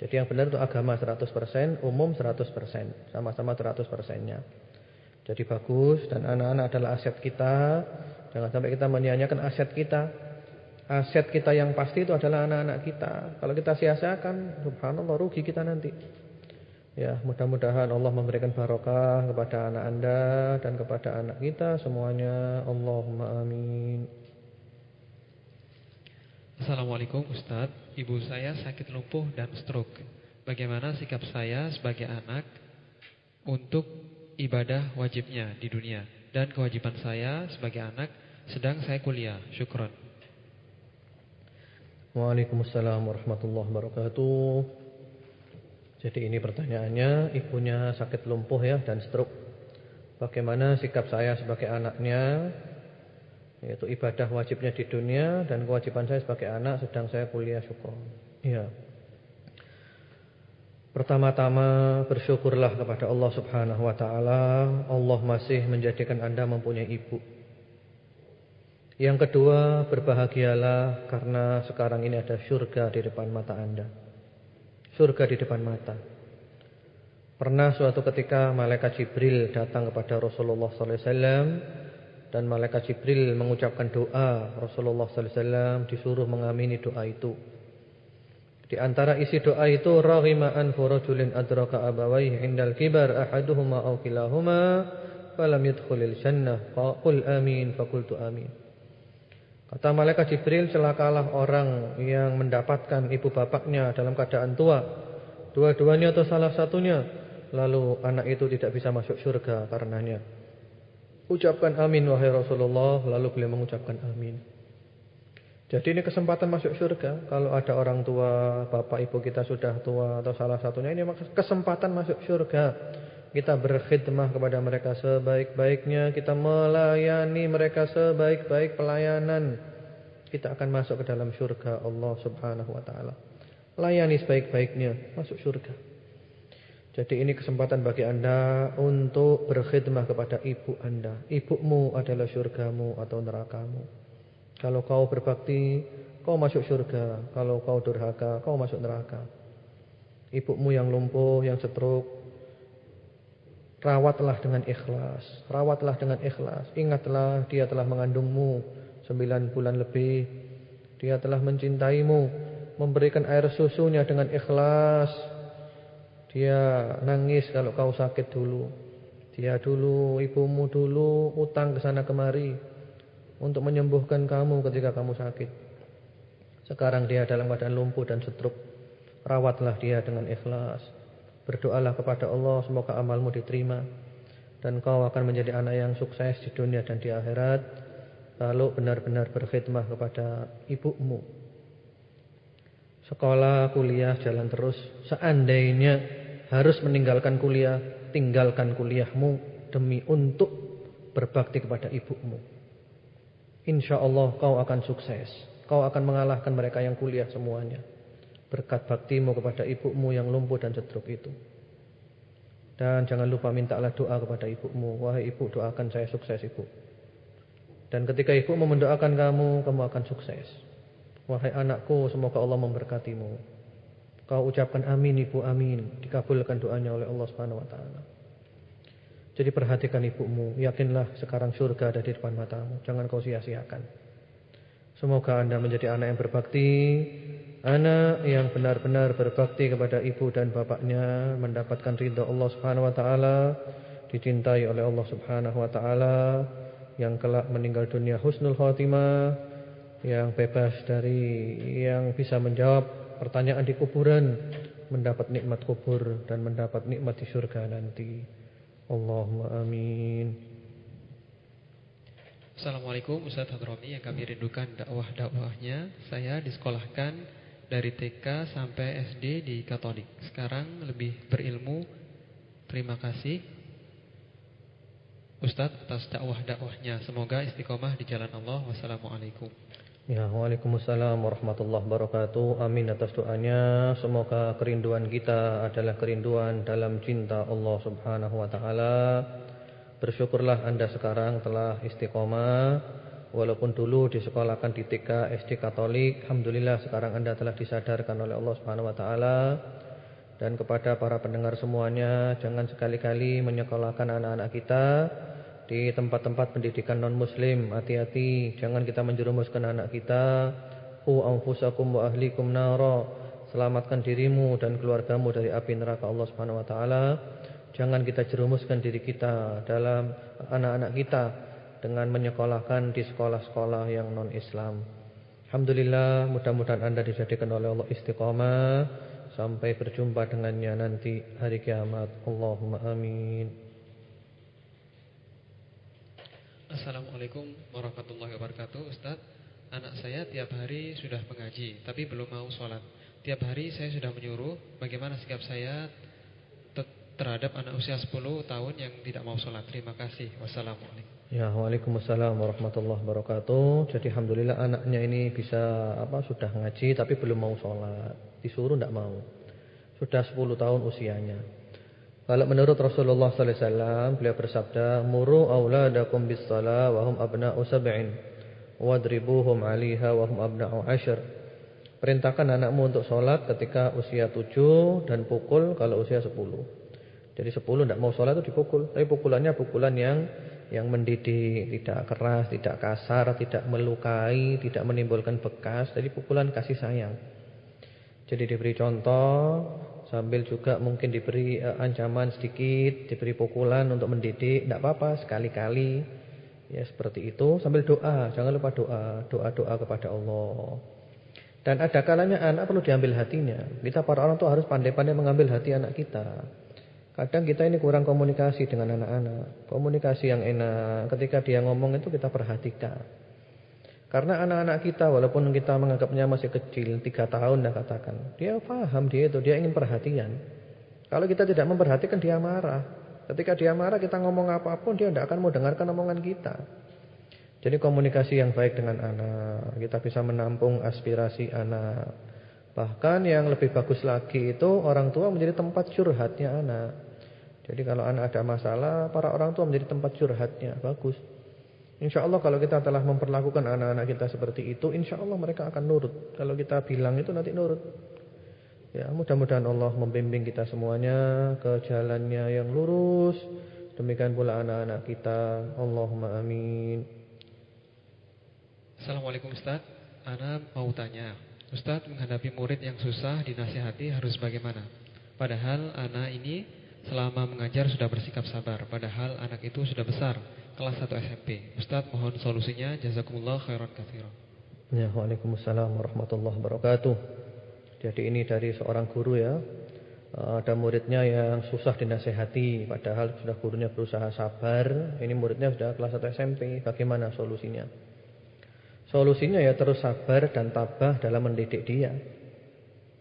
Jadi yang benar itu agama 100%, umum 100%, sama-sama 100%-nya. Jadi bagus, dan anak-anak adalah aset kita. Jangan sampai kita menyia-nyiakan aset kita. Aset kita yang pasti itu adalah anak-anak kita. Kalau kita sia-siakan, subhanallah, rugi kita nanti. Ya, mudah-mudahan Allah memberikan barokah kepada anak Anda dan kepada anak kita semuanya. Allahumma amin. Assalamualaikum Ustaz. Ibu saya sakit lumpuh dan stroke. Bagaimana sikap saya sebagai anak untuk ibadah wajibnya di dunia dan kewajiban saya sebagai anak sedang saya kuliah? Syukron. Waalaikumsalam warahmatullahi wabarakatuh. Jadi ini pertanyaannya, ibunya sakit lumpuh ya dan stroke. Bagaimana sikap saya sebagai anaknya, yaitu ibadah wajibnya di dunia dan kewajiban saya sebagai anak sedang saya kuliah? Syukur. Ya. Pertama-tama bersyukurlah kepada Allah Subhanahu wa taala, Allah masih menjadikan Anda mempunyai ibu. Yang kedua, berbahagialah karena sekarang ini ada surga di depan mata Anda. Surga di depan mata. Pernah suatu ketika malaikat Jibril datang kepada Rasulullah sallallahu alaihi wasallam dan malaikat Jibril mengucapkan doa. Rasulullah sallallahu alaihi wasallam disuruh mengamini doa itu. Di antara isi doa itu, raghima anfu rajulin adraka abawayhi indal kibar ahaduhuma aw kilahuma falam yadkhulil jannah qul amin faqultu amin. Kata malaikat Jibril, celakalah orang yang mendapatkan ibu bapaknya dalam keadaan tua, dua-duanya atau salah satunya, lalu anak itu tidak bisa masuk surga karenanya. Ucapkan amin wahai Rasulullah. Lalu beliau mengucapkan amin. Jadi ini kesempatan masuk surga. Kalau ada orang tua, bapak ibu kita sudah tua atau salah satunya, ini kesempatan masuk surga. Kita berkhidmah kepada mereka sebaik-baiknya, kita melayani mereka sebaik-baik pelayanan, kita akan masuk ke dalam surga Allah Subhanahu wa taala. Layani sebaik-baiknya, masuk surga. Jadi ini kesempatan bagi Anda untuk berkhidmah kepada ibu Anda. Ibumu adalah surgamu atau nerakamu. Kalau kau berbakti, kau masuk surga. Kalau kau durhaka, kau masuk neraka. Ibumu yang lumpuh, yang stroke, rawatlah dengan ikhlas. Rawatlah dengan ikhlas. Ingatlah dia telah mengandungmu 9 bulan lebih. Dia telah mencintaimu, memberikan air susunya dengan ikhlas. Dia nangis kalau kau sakit dulu. Dia dulu, ibumu dulu utang ke sana kemari untuk menyembuhkan kamu ketika kamu sakit. Sekarang dia dalam keadaan lumpuh dan stroke. Rawatlah dia dengan ikhlas. Berdoalah kepada Allah semoga amalmu diterima. dan kau akan menjadi anak yang sukses di dunia dan di akhirat kalau benar-benar berkhidmah kepada ibumu. Sekolah, kuliah, jalan terus. Seandainya harus meninggalkan kuliah, tinggalkan kuliahmu demi untuk berbakti kepada ibumu. Insya Allah kau akan sukses. Kau akan mengalahkan mereka yang kuliah semuanya, berkat baktimu kepada ibumu yang lumpuh dan cedruk itu. Dan jangan lupa mintalah doa kepada ibumu. Wahai ibu, doakan saya sukses ibu. Dan ketika ibumu mendoakan kamu, kamu akan sukses. Wahai anakku, semoga Allah memberkatimu. Kau ucapkan amin ibu, amin. Dikabulkan doanya oleh Allah Subhanahu wa taala. Jadi perhatikan ibumu. Yakinlah sekarang surga ada di depan matamu. Jangan kau sia-siakan. Semoga Anda menjadi anak yang berbakti, anak yang benar-benar berbakti kepada ibu dan bapaknya, mendapatkan ridha Allah Subhanahu wa taala, dicintai oleh Allah Subhanahu wa taala, yang kelak meninggal dunia husnul khatimah, yang bebas dari yang bisa menjawab pertanyaan di kuburan, mendapat nikmat kubur dan mendapat nikmat di surga nanti. Allahumma amin. Assalamualaikum Ustaz Hadrami, yang kami rindukan dakwah-dakwahnya. Saya disekolahkan dari TK sampai SD di Katolik. Sekarang lebih berilmu. Terima kasih Ustaz atas dakwah-dakwahnya. Semoga istiqomah di jalan Allah. Wassalamualaikum. Ya, waalaikumsalam warahmatullahi wabarakatuh. Amin atas doanya. Semoga kerinduan kita adalah kerinduan dalam cinta Allah Subhanahu wa taala. Bersyukurlah Anda sekarang telah istiqomah. Walaupun dulu disekolahkan di TK SD Katolik, alhamdulillah sekarang Anda telah disadarkan oleh Allah Subhanahu wa taala. Dan kepada para pendengar semuanya, jangan sekali-kali menyekolahkan anak-anak kita di tempat-tempat pendidikan non-muslim. Hati-hati, jangan kita menjerumuskan anak kita. Qu anfusakum wa ahlikum nara. Selamatkan dirimu dan keluargamu dari api neraka Allah Subhanahu wa taala. Jangan kita jerumuskan diri kita dalam anak-anak kita dengan menyekolahkan di sekolah-sekolah yang non-Islam. Alhamdulillah, mudah-mudahan Anda dijadikan oleh Allah istiqamah sampai berjumpa dengannya nanti hari kiamat. Allahumma amin. Assalamualaikum warahmatullahi wabarakatuh. Ustaz, anak saya tiap hari sudah mengaji tapi belum mau sholat. Tiap hari saya sudah menyuruh. Bagaimana sikap saya terhadap anak usia 10 tahun yang tidak mau sholat? Terima kasih. Wassalamualaikum. Ya, waalaikumsalam warahmatullahi wabarakatuh. Jadi alhamdulillah anaknya ini bisa sudah ngaji tapi belum mau sholat. Disuruh tidak mau. Sudah 10 tahun usianya. Kalau menurut Rasulullah sallallahu alaihi wasallam, beliau bersabda, "Muru auladakum bis-shalah wa hum abna'u sab'in, wadribuhum 'alaiha wa hum abna'u 'ashr." Perintahkan anakmu untuk sholat ketika usia 7 dan pukul kalau usia 10. Jadi 10 tidak mau sholat itu dipukul. Tapi pukulannya pukulan yang mendidik, tidak keras, tidak kasar, tidak melukai, tidak menimbulkan bekas. Jadi pukulan kasih sayang. Jadi diberi contoh, sambil juga mungkin diberi ancaman sedikit, diberi pukulan untuk mendidik. Tidak apa-apa, sekali-kali. Ya seperti itu. Sambil doa, jangan lupa doa. Doa-doa kepada Allah. Dan ada kalanya anak perlu diambil hatinya. Kita para orang tua harus pandai-pandai mengambil hati anak kita. Kadang kita ini kurang komunikasi dengan anak-anak. Komunikasi yang enak. Ketika dia ngomong itu kita perhatikan. Karena anak-anak kita walaupun kita menganggapnya masih kecil, 3 tahun dah katakan, dia paham dia ingin perhatian. Kalau kita tidak memperhatikan dia marah. Ketika dia marah kita ngomong apapun dia tidak akan mau dengarkan omongan kita. Jadi komunikasi yang baik dengan anak, kita bisa menampung aspirasi anak. Bahkan yang lebih bagus lagi itu orang tua menjadi tempat curhatnya anak. Jadi kalau anak ada masalah, para orang tua menjadi tempat curhatnya. Bagus. Insya Allah kalau kita telah memperlakukan anak-anak kita seperti itu, insya Allah mereka akan nurut. Kalau kita bilang itu nanti nurut. Ya, mudah-mudahan Allah membimbing kita semuanya ke jalannya yang lurus. Demikian pula anak-anak kita. Allahumma amin. Assalamualaikum Ustaz. Ana mau tanya, Ustaz, menghadapi murid yang susah dinasihati harus bagaimana? Padahal anak ini selama mengajar sudah bersikap sabar. Padahal anak itu sudah besar, kelas 1 SMP. Ustaz, mohon solusinya. Jazakumullah khairan katsiran. Ya, waalaikumsalam warahmatullahi wabarakatuh. Jadi ini dari seorang guru ya. Ada muridnya yang susah dinasehati, padahal sudah gurunya berusaha sabar. Ini muridnya sudah kelas 1 SMP. Bagaimana solusinya? Solusinya ya terus sabar dan tabah dalam mendidik dia.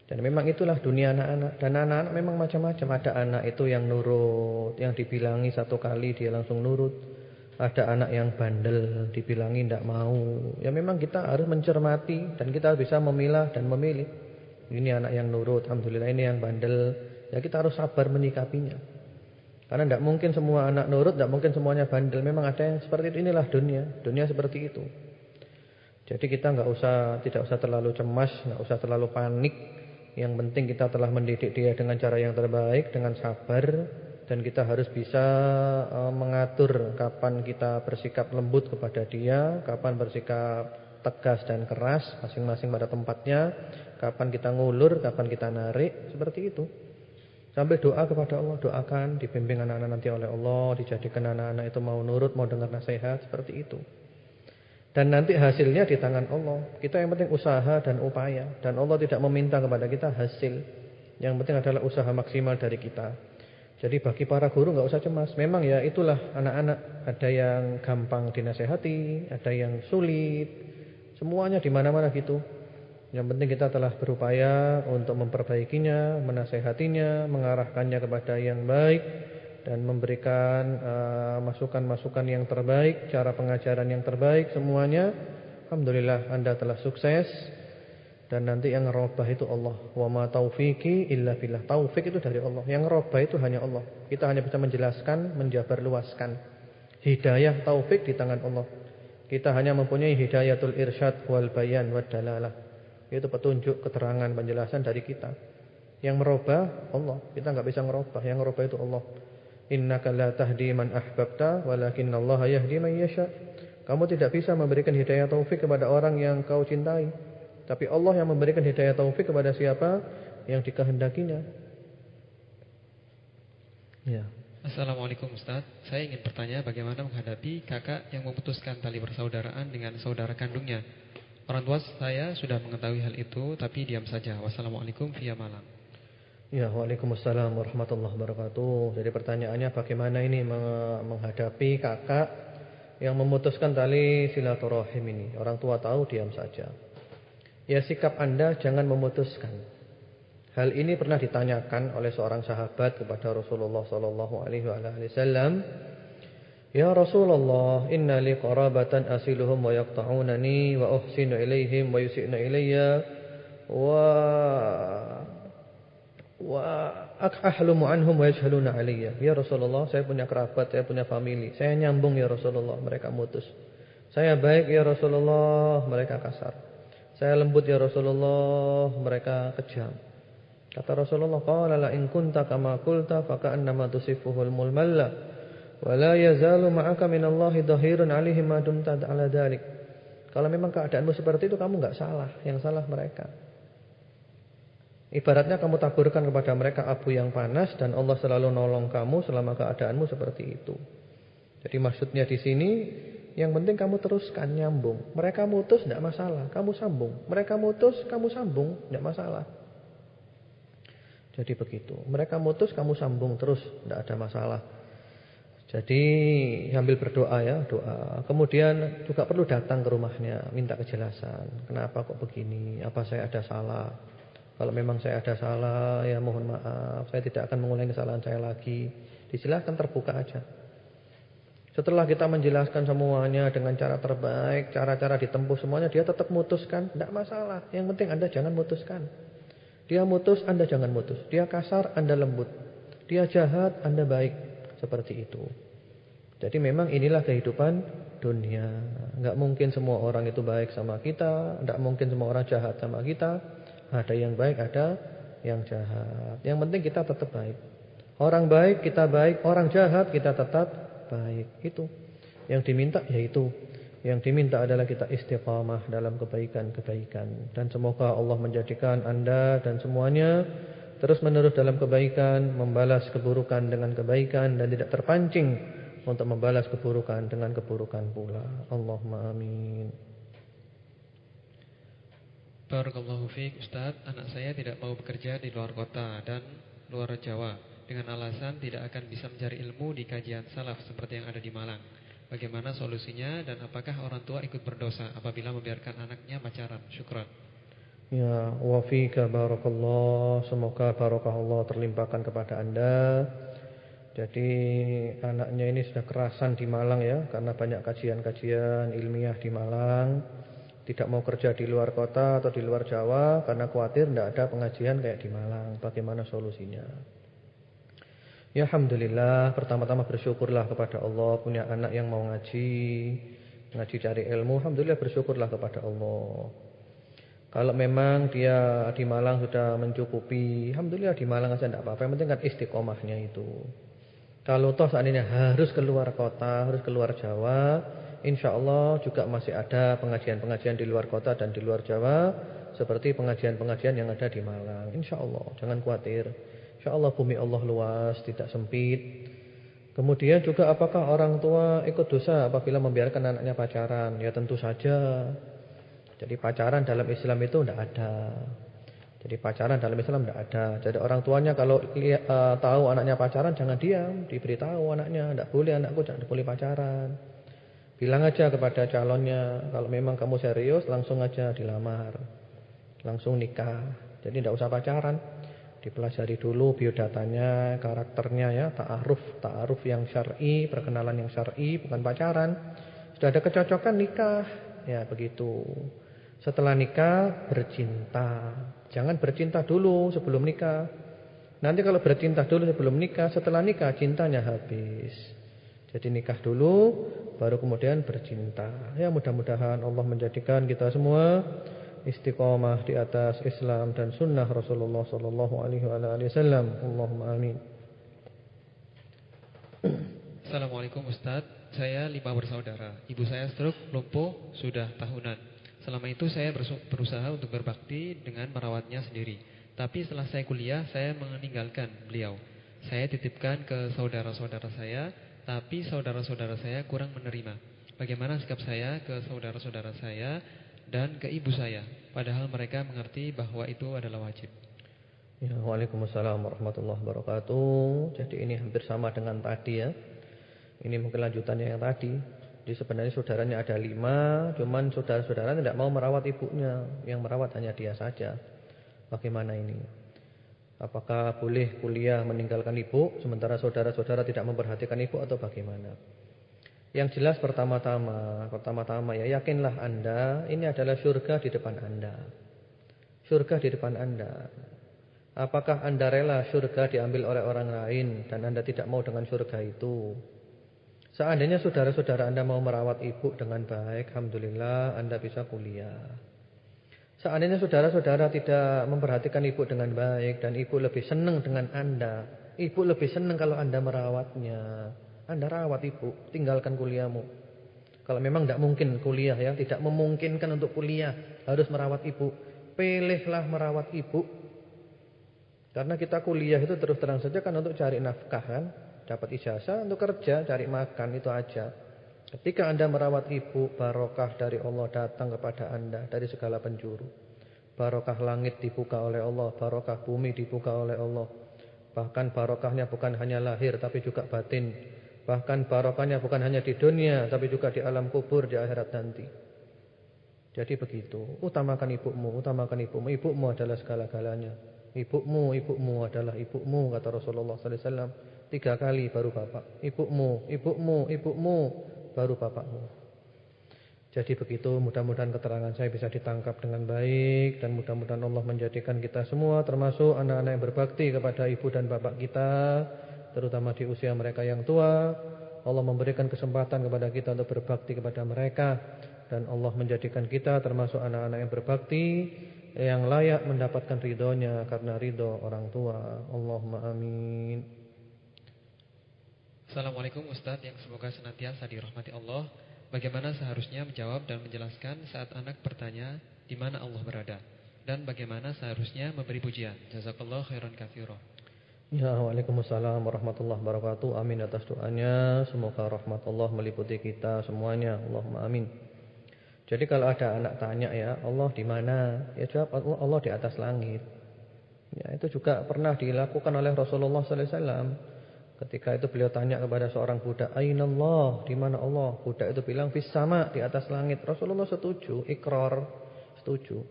Dan memang itulah dunia anak-anak. Dan anak-anak memang macam-macam. Ada anak itu yang nurut, yang dibilangi 1 kali dia langsung nurut. Ada anak yang bandel, dibilangi tidak mau. Ya memang kita harus mencermati dan kita bisa memilah dan memilih. Ini anak yang nurut, alhamdulillah. Ini yang bandel. Ya kita harus sabar menyikapinya. Karena tidak mungkin semua anak nurut, tidak mungkin semuanya bandel. Memang ada yang seperti itu. Inilah dunia. Dunia seperti itu. Jadi kita tidak usah terlalu cemas, tidak usah terlalu panik. Yang penting kita telah mendidik dia dengan cara yang terbaik, dengan sabar. Dan kita harus bisa mengatur kapan kita bersikap lembut kepada dia, kapan bersikap tegas dan keras, masing-masing pada tempatnya. Kapan kita ngulur, kapan kita narik, seperti itu. Sambil doa kepada Allah, doakan dibimbing anak-anak nanti oleh Allah, dijadikan anak-anak itu mau nurut, mau dengar nasihat, seperti itu. Dan nanti hasilnya di tangan Allah. Kita yang penting usaha dan upaya. Dan Allah tidak meminta kepada kita hasil. Yang penting adalah usaha maksimal dari kita. Jadi bagi para guru enggak usah cemas. Memang ya itulah anak-anak. Ada yang gampang dinasehati, ada yang sulit. Semuanya di mana-mana gitu. Yang penting kita telah berupaya untuk memperbaikinya, menasehatinya, mengarahkannya kepada yang baik dan memberikan masukan-masukan yang terbaik, cara pengajaran yang terbaik semuanya. Alhamdulillah Anda telah sukses. Dan nanti yang ngerubah itu Allah. Wa ma taufiqi illa billah. Taufik itu dari Allah. Yang ngerubah itu hanya Allah. Kita hanya bisa menjelaskan, menjabarluaskan. Hidayah taufik di tangan Allah. Kita hanya mempunyai hidayatul irsyad wal bayan wad dalalah. Itu petunjuk, keterangan, penjelasan dari kita. Yang merubah Allah. Kita enggak bisa ngerubah. Yang ngerubah itu Allah. Innaka la tahdi man ahbabta walakinallaha yahdi man yasha. Kamu tidak bisa memberikan hidayah taufik kepada orang yang kau cintai. Tapi Allah yang memberikan hidayah taufik kepada siapa yang dikehendakinya. Ya. Assalamualaikum Ustaz. Saya ingin bertanya bagaimana menghadapi kakak yang memutuskan tali persaudaraan dengan saudara kandungnya. Orang tua saya sudah mengetahui hal itu tapi diam saja. Wassalamualaikum via malam. Ya, waalaikumsalam warahmatullahi wabarakatuh. Jadi pertanyaannya bagaimana ini menghadapi kakak yang memutuskan tali silaturahim ini. Orang tua tahu diam saja. Ya sikap Anda jangan memutuskan. Hal ini pernah ditanyakan oleh seorang sahabat kepada Rasulullah sallallahu alaihi wasallam. Ya Rasulullah, inna li qarabatan asiluhum wa yaqta'unani wa uhsinu ilaihim wa yusi'na ilayya wa ahlumu anhum wa yajhaluna alayya. Ya Rasulullah, saya punya kerabat, saya punya family. Saya nyambung ya Rasulullah, mereka mutus. Saya baik ya Rasulullah, mereka kasar. Saya lembut ya Rasulullah, mereka kejam. Kata Rasulullah, qala la in kunta kama qulta fa ka'annama tusifuhul mulmalla wa la yazalu ma'aka minallahi dhahirun 'alaihim ma dumta 'ala dzalik. Kalau memang keadaanmu seperti itu kamu enggak salah, yang salah mereka. Ibaratnya kamu taburkan kepada mereka abu yang panas dan Allah selalu nolong kamu selama keadaanmu seperti itu. Jadi maksudnya di sini yang penting kamu teruskan nyambung. Mereka mutus tidak masalah, kamu sambung. Mereka mutus, kamu sambung, tidak masalah. Jadi begitu. Mereka mutus, kamu sambung terus, tidak ada masalah. Jadi sambil berdoa ya, doa. Kemudian juga perlu datang ke rumahnya, minta kejelasan. Kenapa kok begini? Apa saya ada salah? Kalau memang saya ada salah, ya mohon maaf. Saya tidak akan mengulangi kesalahan saya lagi. Dijelaskan terbuka aja. Setelah kita menjelaskan semuanya dengan cara terbaik, cara-cara ditempuh semuanya, dia tetap mutuskan, tidak masalah. Yang penting Anda jangan mutuskan. Dia mutus, Anda jangan mutus. Dia kasar, Anda lembut. Dia jahat, Anda baik. Seperti itu. Jadi memang inilah kehidupan dunia. Enggak mungkin semua orang itu baik sama kita, enggak mungkin semua orang jahat sama kita. Ada yang baik, ada yang jahat. Yang penting kita tetap baik. Orang baik, kita baik. Orang jahat, kita tetap baik. Itu yang diminta, yaitu yang diminta adalah kita istiqamah dalam kebaikan-kebaikan. Dan semoga Allah menjadikan Anda dan semuanya terus menerus dalam kebaikan, membalas keburukan dengan kebaikan, dan tidak terpancing untuk membalas keburukan dengan keburukan pula. Allahumma amin. Barakallahu fiik Ustaz. Anak saya tidak mau bekerja di luar kota dan luar Jawa dengan alasan tidak akan bisa mencari ilmu di kajian salaf seperti yang ada di Malang. Bagaimana solusinya dan apakah orang tua ikut berdosa apabila membiarkan anaknya pacaran? Syukran. Ya, wa fika barakallah. Semoga barokah Allah terlimpahkan kepada Anda. Jadi anaknya ini sudah kerasan di Malang ya, karena banyak kajian-kajian ilmiah di Malang. Tidak mau kerja di luar kota atau di luar Jawa karena khawatir tidak ada pengajian kayak di Malang. Bagaimana solusinya? Ya alhamdulillah, pertama-tama bersyukurlah kepada Allah punya anak yang mau ngaji cari ilmu. Alhamdulillah bersyukurlah kepada Allah. Kalau memang dia di Malang sudah mencukupi, alhamdulillah di Malang aja tidak apa-apa. Yang penting kan istiqomahnya itu. Kalau toh seandainya harus keluar kota, harus keluar Jawa, insya Allah juga masih ada pengajian-pengajian di luar kota dan di luar Jawa, seperti pengajian-pengajian yang ada di Malang. Insya Allah, jangan khawatir. Insya Allah bumi Allah luas, tidak sempit. Kemudian juga apakah orang tua ikut dosa apabila membiarkan anaknya pacaran? Ya tentu saja. Jadi pacaran dalam Islam itu tidak ada. Jadi pacaran dalam Islam tidak ada. Jadi orang tuanya kalau tahu anaknya pacaran jangan diam, diberitahu anaknya, tidak boleh anakku jangan boleh pacaran. Bilang aja kepada calonnya, kalau memang kamu serius langsung aja dilamar. Langsung nikah. Jadi tidak usah pacaran. Dipelajari dulu biodatanya, karakternya ya, ta'aruf yang syar'i, perkenalan yang syar'i, bukan pacaran. Sudah ada kecocokan nikah. Ya begitu. Setelah nikah bercinta. Jangan bercinta dulu sebelum nikah. Nanti kalau bercinta dulu sebelum nikah, setelah nikah cintanya habis. Jadi nikah dulu baru kemudian bercinta. Ya mudah-mudahan Allah menjadikan kita semua istiqomah di atas Islam dan sunnah Rasulullah sallallahu alaihi wasallam. Allahumma amin. Assalamualaikum Ustaz. Saya 5 bersaudara. Ibu saya stroke, lumpuh sudah tahunan. Selama itu saya berusaha untuk berbakti dengan merawatnya sendiri. Tapi setelah saya kuliah, saya meninggalkan beliau. Saya titipkan ke saudara-saudara saya, tapi saudara-saudara saya kurang menerima. Bagaimana sikap saya ke saudara-saudara saya dan ke ibu saya? Padahal mereka mengerti bahwa itu adalah wajib. Ya, waalaikumsalam warahmatullahi wabarakatuh. Jadi ini hampir sama dengan tadi ya. Ini mungkin lanjutannya yang tadi. Jadi sebenarnya saudaranya ada 5, cuman saudara-saudara tidak mau merawat ibunya, yang merawat hanya dia saja. Bagaimana ini? Apakah boleh kuliah meninggalkan ibu, sementara saudara-saudara tidak memperhatikan ibu atau bagaimana? Yang jelas pertama-tama ya yakinlah Anda ini adalah surga di depan Anda. Surga di depan Anda. Apakah Anda rela surga diambil oleh orang lain dan Anda tidak mau dengan surga itu? Seandainya saudara-saudara Anda mau merawat ibu dengan baik, alhamdulillah Anda bisa kuliah. Seandainya saudara-saudara tidak memperhatikan ibu dengan baik dan ibu lebih senang dengan Anda, ibu lebih senang kalau Anda merawatnya. Anda rawat ibu, tinggalkan kuliahmu. Kalau memang tidak mungkin kuliah ya, tidak memungkinkan untuk kuliah, harus merawat ibu, pilihlah merawat ibu. Karena kita kuliah itu terus terang saja kan untuk cari nafkah kan. Dapat ijazah untuk kerja, cari makan, itu aja. Ketika Anda merawat ibu, barokah dari Allah datang kepada Anda dari segala penjuru. Barokah langit dibuka oleh Allah, barokah bumi dibuka oleh Allah. Bahkan barokahnya bukan hanya lahir tapi juga batin. Bahkan barokahnya bukan hanya di dunia tapi juga di alam kubur, di akhirat nanti. Jadi begitu. Utamakan ibumu, utamakan ibumu. Ibumu adalah segala-galanya. Ibumu adalah ibumu, kata Rasulullah sallallahu alaihi wasallam. 3 kali baru bapak. Ibumu baru bapakmu. Jadi begitu, mudah-mudahan keterangan saya bisa ditangkap dengan baik. Dan mudah-mudahan Allah menjadikan kita semua termasuk anak-anak yang berbakti kepada ibu dan bapak kita, terutama di usia mereka yang tua. Allah memberikan kesempatan kepada kita untuk berbakti kepada mereka. Dan Allah menjadikan kita termasuk anak-anak yang berbakti, yang layak mendapatkan ridhonya karena ridho orang tua. Allahumma amin. Assalamualaikum Ustaz yang semoga senantiasa dirahmati Allah. Bagaimana seharusnya menjawab dan menjelaskan saat anak bertanya di mana Allah berada? Dan bagaimana seharusnya memberi pujian? Jazakallah khairan katsira. Ya, waalaikumsalam warahmatullahi wabarakatuh. Amin atas doanya. Semoga rahmat Allah meliputi kita semuanya. Allahumma amin. Jadi kalau ada anak tanya ya, Allah di mana? Ya jawab Allah di atas langit. Ya, itu juga pernah dilakukan oleh Rasulullah sallallahu alaihi wasallam. Ketika itu beliau tanya kepada seorang budak, "Ainallah?" Di mana Allah? Budak itu bilang, "Fis sama," di atas langit. Rasulullah setuju, ikrar, setuju.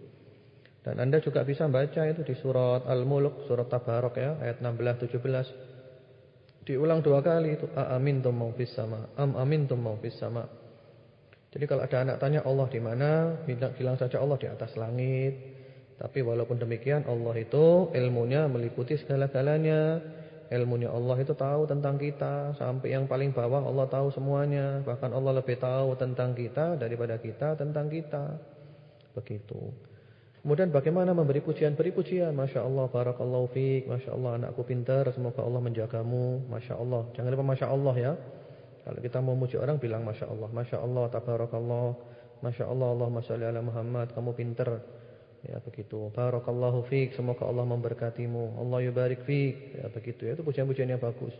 Dan Anda juga bisa baca itu di surat Al-Mulk, surat Tabarok ya, ayat 16 17. Diulang 2 kali itu, "Aamintum man fis sama, am amintum man fis sama." Jadi kalau ada anak tanya Allah di mana, bilang saja Allah di atas langit. Tapi walaupun demikian Allah itu ilmunya meliputi segala-galanya. Ilmunya Allah itu tahu tentang kita. Sampai yang paling bawah Allah tahu semuanya. Bahkan Allah lebih tahu tentang kita daripada kita tentang kita. Begitu. Kemudian bagaimana memberi pujian? Beri pujian. Masya Allah, barakallahu fiik. Masya Allah, anakku pintar. Semoga Allah menjagamu. Masya Allah. Jangan lupa Masya Allah ya. Kalau kita mau muji orang bilang Masya Allah. Masya Allah, tabarakallah. Masya Allah, Allahumma sholli ala Muhammad. Kamu pintar. Ya begitu. Barakallahu fiik, semoga Allah memberkatimu. Allah yubarik fiik. Ya begitu ya, itu pujian-pujian yang bagus.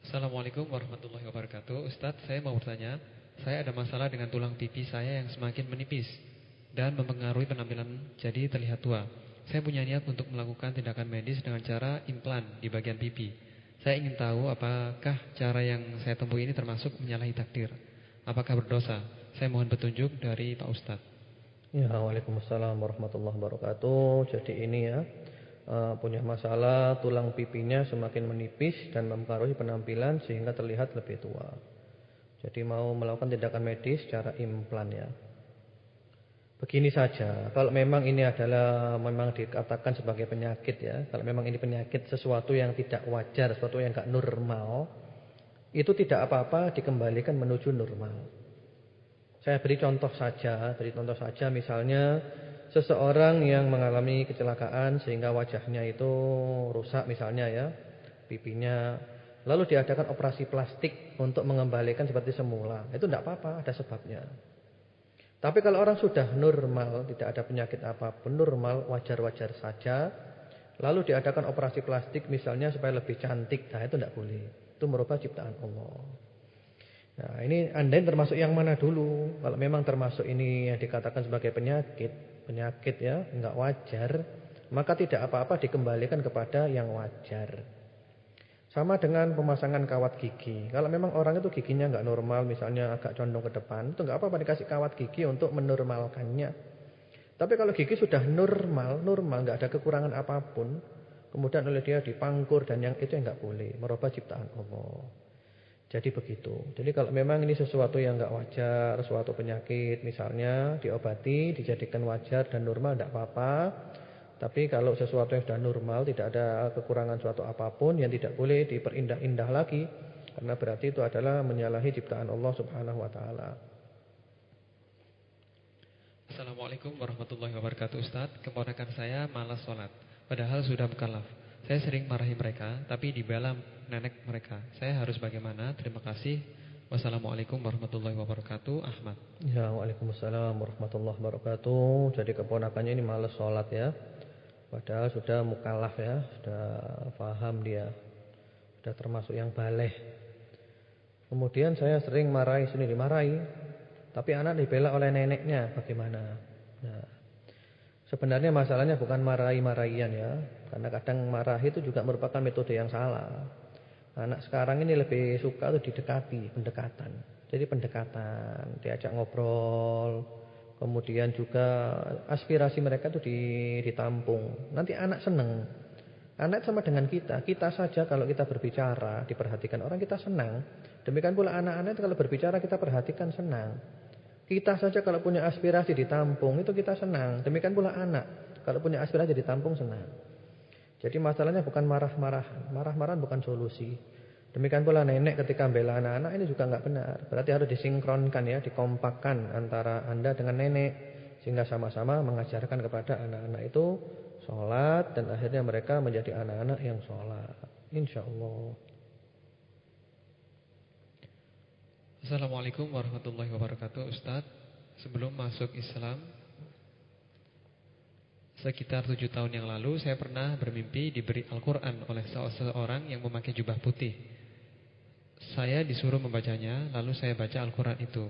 Assalamualaikum warahmatullahi wabarakatuh. Ustadz, saya mau bertanya, saya ada masalah dengan tulang pipi saya yang semakin menipis dan mempengaruhi penampilan jadi terlihat tua. Saya punya niat untuk melakukan tindakan medis dengan cara implan di bagian pipi. Saya ingin tahu apakah cara yang saya tempuh ini termasuk menyalahi takdir. Apakah berdosa? Saya mohon petunjuk dari Pak Ustadz. Ya, waalaikumsalam warahmatullahi wabarakatuh. Jadi ini ya, punya masalah tulang pipinya semakin menipis dan mempengaruhi penampilan sehingga terlihat lebih tua. Jadi mau melakukan tindakan medis secara implan ya. Begini saja, kalau memang ini adalah memang dikatakan sebagai penyakit ya, kalau memang ini penyakit sesuatu yang tidak wajar, sesuatu yang enggak normal, itu tidak apa-apa dikembalikan menuju normal. Saya beri contoh saja, misalnya seseorang yang mengalami kecelakaan sehingga wajahnya itu rusak misalnya ya, pipinya, lalu diadakan operasi plastik untuk mengembalikan seperti semula, itu tidak apa-apa, ada sebabnya. Tapi kalau orang sudah normal, tidak ada penyakit apapun, normal, wajar-wajar saja, lalu diadakan operasi plastik misalnya supaya lebih cantik, nah itu tidak boleh. Itu merubah ciptaan Allah. Nah ini Anda termasuk yang mana dulu? Kalau memang termasuk ini yang dikatakan sebagai penyakit ya, enggak wajar, maka tidak apa-apa dikembalikan kepada yang wajar. Sama dengan pemasangan kawat gigi. Kalau memang orang itu giginya enggak normal, misalnya agak condong ke depan, itu enggak apa-apa dikasih kawat gigi untuk menormalkannya. Tapi kalau gigi sudah normal, enggak ada kekurangan apapun, kemudian oleh dia dipangkur dan yang itu enggak boleh, merubah ciptaan Allah. Jadi begitu. Jadi kalau memang ini sesuatu yang enggak wajar, suatu penyakit misalnya diobati, dijadikan wajar dan normal enggak apa-apa. Tapi kalau sesuatu yang sudah normal, tidak ada kekurangan suatu apapun, yang tidak boleh diperindah-indah lagi, karena berarti itu adalah menyalahi ciptaan Allah Subhanahu wa taala. Assalamualaikum warahmatullahi wabarakatuh. Ustaz, keponakan saya malas sholat, padahal sudah mukallaf. Saya sering marahi mereka, tapi dibela nenek mereka. Saya harus bagaimana? Terima kasih. Wassalamualaikum warahmatullahi wabarakatuh. Ahmad. Ya, waalaikumsalam warahmatullahi wabarakatuh. Jadi keponakannya ini malas sholat ya. Padahal sudah mukallaf ya, sudah paham dia, sudah termasuk yang baleh. Kemudian saya sering marahi, sini dimarahi, tapi anak dibela oleh neneknya, bagaimana? Nah, sebenarnya masalahnya bukan marahi-marahian ya, karena kadang marah itu juga merupakan metode yang salah. Anak sekarang ini lebih suka tuh didekati, pendekatan. Jadi pendekatan, diajak ngobrol. Kemudian juga aspirasi mereka itu ditampung. Nanti anak senang. Anak sama dengan kita. Kita saja kalau kita berbicara diperhatikan orang, kita senang. Demikian pula anak-anak itu kalau berbicara kita perhatikan, senang. Kita saja kalau punya aspirasi ditampung itu kita senang. Demikian pula anak kalau punya aspirasi ditampung, senang. Jadi masalahnya bukan marah-marahan. Marah-marahan bukan solusi. Demikian pula nenek ketika membela anak-anak ini juga enggak benar. Berarti harus disinkronkan ya, dikompakkan antara Anda dengan nenek, sehingga sama-sama mengajarkan kepada anak-anak itu sholat, dan akhirnya mereka menjadi anak-anak yang sholat, insyaallah. Assalamualaikum warahmatullahi wabarakatuh. Ustaz, sebelum masuk Islam sekitar 7 tahun yang lalu, saya pernah bermimpi diberi Al-Quran oleh seseorang yang memakai jubah putih. Saya disuruh membacanya, lalu saya baca Al-Quran itu.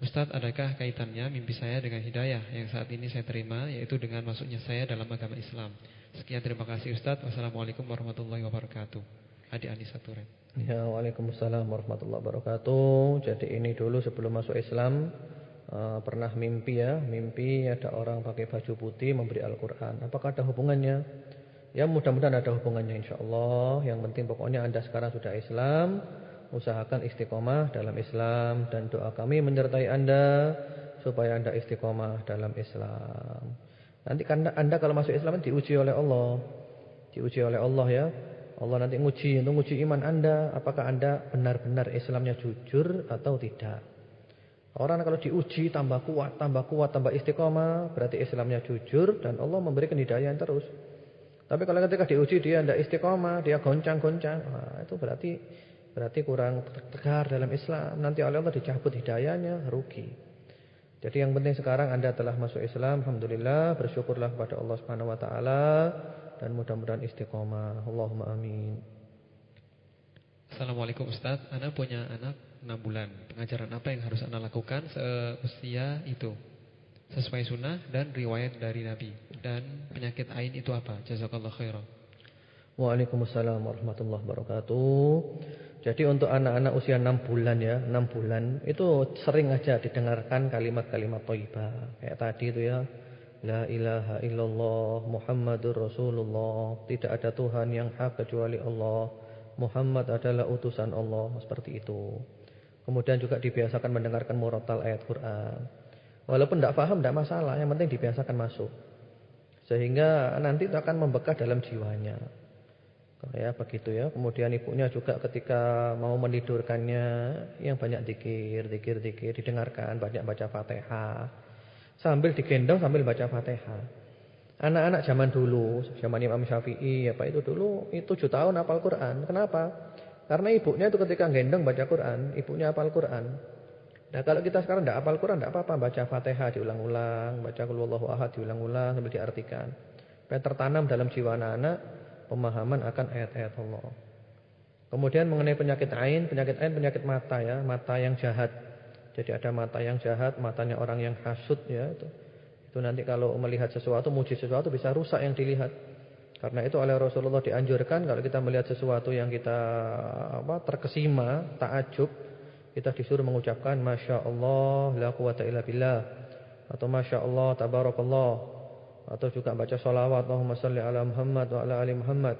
Ustadz, adakah kaitannya mimpi saya dengan hidayah yang saat ini saya terima, yaitu dengan masuknya saya dalam agama Islam? Sekian, terima kasih Ustadz. Wassalamualaikum warahmatullahi wabarakatuh. Adi Anissa Turen. Ya, waalaikumsalam warahmatullahi wabarakatuh. Jadi ini dulu sebelum masuk Islam pernah mimpi ya. Mimpi ada orang pakai baju putih memberi Al-Quran. Apakah ada hubungannya? Ya, mudah-mudahan ada hubungannya insyaAllah. Yang penting pokoknya Anda sekarang sudah Islam, usahakan istiqomah dalam Islam. Dan doa kami menyertai Anda supaya Anda istiqomah dalam Islam. Nanti kan Anda kalau masuk Islam diuji oleh Allah. Diuji oleh Allah ya. Allah nanti nguji, untuk nguji iman Anda. Apakah Anda benar-benar Islamnya jujur atau tidak. Orang kalau diuji tambah kuat, tambah istiqomah, berarti Islamnya jujur dan Allah memberikan hidayah terus. Tapi kalau ketika diuji dia tidak istiqomah, dia goncang-goncang, nah, itu berarti kurang tegar dalam Islam. Nanti oleh Allah dicabut hidayahnya, rugi. Jadi yang penting sekarang Anda telah masuk Islam, alhamdulillah, bersyukurlah kepada Allah Subhanahu wa taala dan mudah-mudahan istiqomah. Allahumma amin. Assalamualaikum Ustadz, Ana punya anak 6 bulan. Pengajaran apa yang harus Ana lakukan seusia itu? Sesuai sunnah dan riwayat dari Nabi. Dan penyakit ain itu apa? Jazakallah khairan. Waalaikumsalam warahmatullahi wabarakatuh. Jadi untuk anak-anak usia 6 bulan ya, 6 bulan itu sering aja didengarkan kalimat-kalimat thayyibah. Kayak tadi itu ya. La ilaha illallah Muhammadur Rasulullah. Tidak ada Tuhan yang hak kecuali Allah. Muhammad adalah utusan Allah. Seperti itu. Kemudian juga dibiasakan mendengarkan murattal ayat Quran. Walaupun tidak paham tidak masalah. Yang penting dibiasakan masuk. Sehingga nanti itu akan membekas dalam jiwanya. Ya begitu ya. Kemudian ibunya juga ketika mau menidurkannya yang banyak zikir didengarkan, banyak baca Fatihah. Sambil digendong sambil baca Fatihah. Anak-anak zaman dulu, zaman Imam Syafi'i apa itu dulu, itu 7 tahun hafal Quran. Kenapa? Karena ibunya itu ketika gendong baca Quran, ibunya hafal Quran. Nah kalau kita sekarang tidak hafal Quran tidak apa-apa, baca Fatihah diulang-ulang, baca Qul Huwallahu Ahad diulang-ulang sambil diartikan. Supaya tertanam dalam jiwa anak-anak pemahaman akan ayat-ayat Allah. Kemudian mengenai penyakit ain penyakit mata ya, mata yang jahat. Jadi ada mata yang jahat, matanya orang yang hasud ya itu. Itu nanti kalau melihat sesuatu, muji sesuatu bisa rusak yang dilihat. Karena itu oleh Rasulullah dianjurkan kalau kita melihat sesuatu yang kita terkesima, ta'ajub, kita disuruh mengucapkan Masya Allah la quwata illa billah, atau Masya Allah tabarakallah, atau juga baca sholawat Allahumma salli ala Muhammad wa ala ali Muhammad,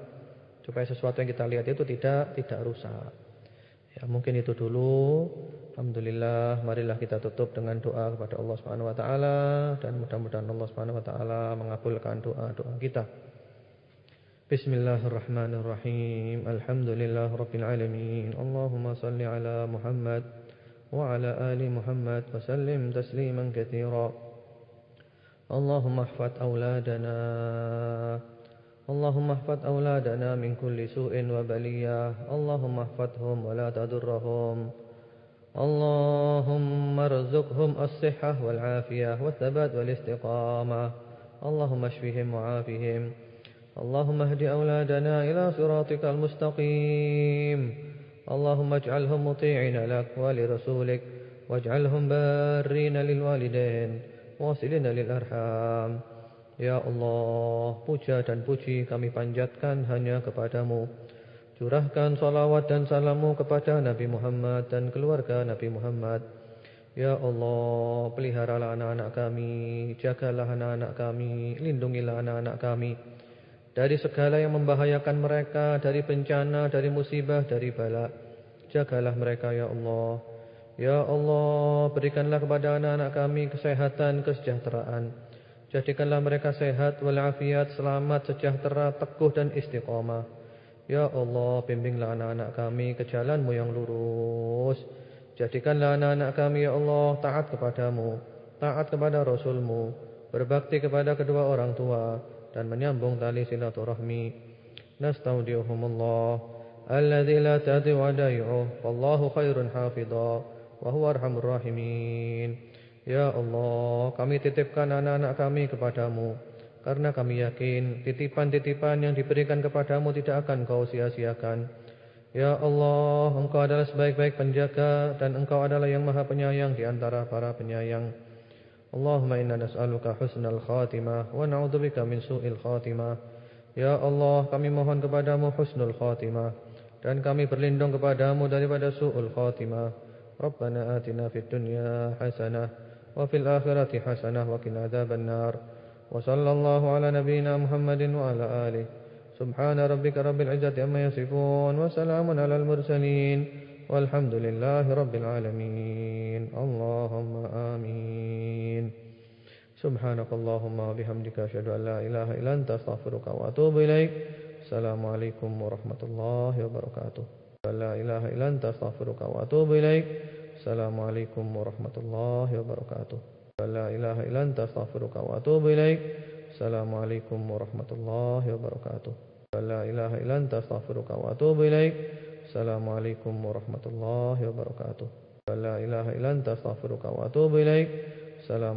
supaya sesuatu yang kita lihat itu tidak rusak. Ya mungkin itu dulu. Alhamdulillah, marilah kita tutup dengan doa kepada Allah Subhanahu wa taala dan mudah-mudahan Allah Subhanahu wa taala mengabulkan doa-doa kita. Bismillahirrahmanirrahim. Alhamdulillahirabbil alamin. Allahumma shalli ala Muhammad wa ala ali Muhammad wa sallim tasliman katsira. Allahumma ihfaz auladana. Allahumma ihfaz auladana min kulli su'in wa baliyah. Allahumma ihfazhum wa la tadurrahum. Allahumma arzuqhum as-sihhah wal 'afiyah wat thabat wal istiqamah. Allahumma shfihim wa 'afihim. Allahumma ihdi auladana ila siratikal mustaqim. Allahumma ij'alhum muti'ina lak wa li rasulik waj'alhum barrina lil walidain wasilina lil arham. Ya Allah, puja dan puji kami panjatkan hanya kepadamu. Curahkan salawat dan salammu kepada Nabi Muhammad dan keluarga Nabi Muhammad. Ya Allah, peliharalah anak-anak kami, jagalah anak-anak kami, lindungilah anak-anak kami dari segala yang membahayakan mereka, dari bencana, dari musibah, dari bala. Jagalah mereka ya Allah. Ya Allah, berikanlah kepada anak-anak kami kesehatan, kesejahteraan. Jadikanlah mereka sehat walafiat, selamat, sejahtera, teguh dan istiqamah. Ya Allah, bimbinglah anak-anak kami ke jalan-Mu yang lurus. Jadikanlah anak-anak kami ya Allah taat kepadamu, taat kepada Rasul-Mu, berbakti kepada kedua orang tua dan menyambung tali silaturahmi. Nastaudiuhumullah alladzi la tadhi'u wadai'uh wallahu khairun hafidha wa huwa arhamur rahimin. Ya Allah, kami titipkan anak-anak kami kepadamu, karena kami yakin titipan-titipan yang diberikan kepadamu tidak akan kau sia-siakan. Ya Allah, Engkau adalah sebaik-baik penjaga dan Engkau adalah yang maha penyayang di antara para penyayang. Allahumma inna nas'aluka husnal khatimah wa na'udzubika min su'il khatimah. Ya Allah, kami mohon kepadamu husnul khatimah dan kami berlindung kepadamu daripada su'ul khatimah. Rabbana atina fid dunya hasanah wa fil akhirati hasanah wa qina adzabannar. Wa sallallahu ala nabiyyina Muhammadin wa ala alihi. سبحان ربك رب العزة عما يصفون وسلام على المرسلين والحمد لله رب العالمين اللهم آمين سبحانك اللهم وبحمدك أشهد أن لا إله إلا أنت أستغفرك وأتوب إليك السلام عليكم ورحمة الله وبركاته لا إله إلا أنت أستغفرك وأتوب إليك السلام عليكم ورحمة الله وبركاته لا إله إلا أنت أستغفرك وأتوب إليك السلام عليكم ورحمة الله وبركاته لا إله إلا أنت أستغفرك وأتوب إليك السلام عليكم ورحمة الله وبركاته لا إله إلا أنت أستغفرك وأتوب إليك السلام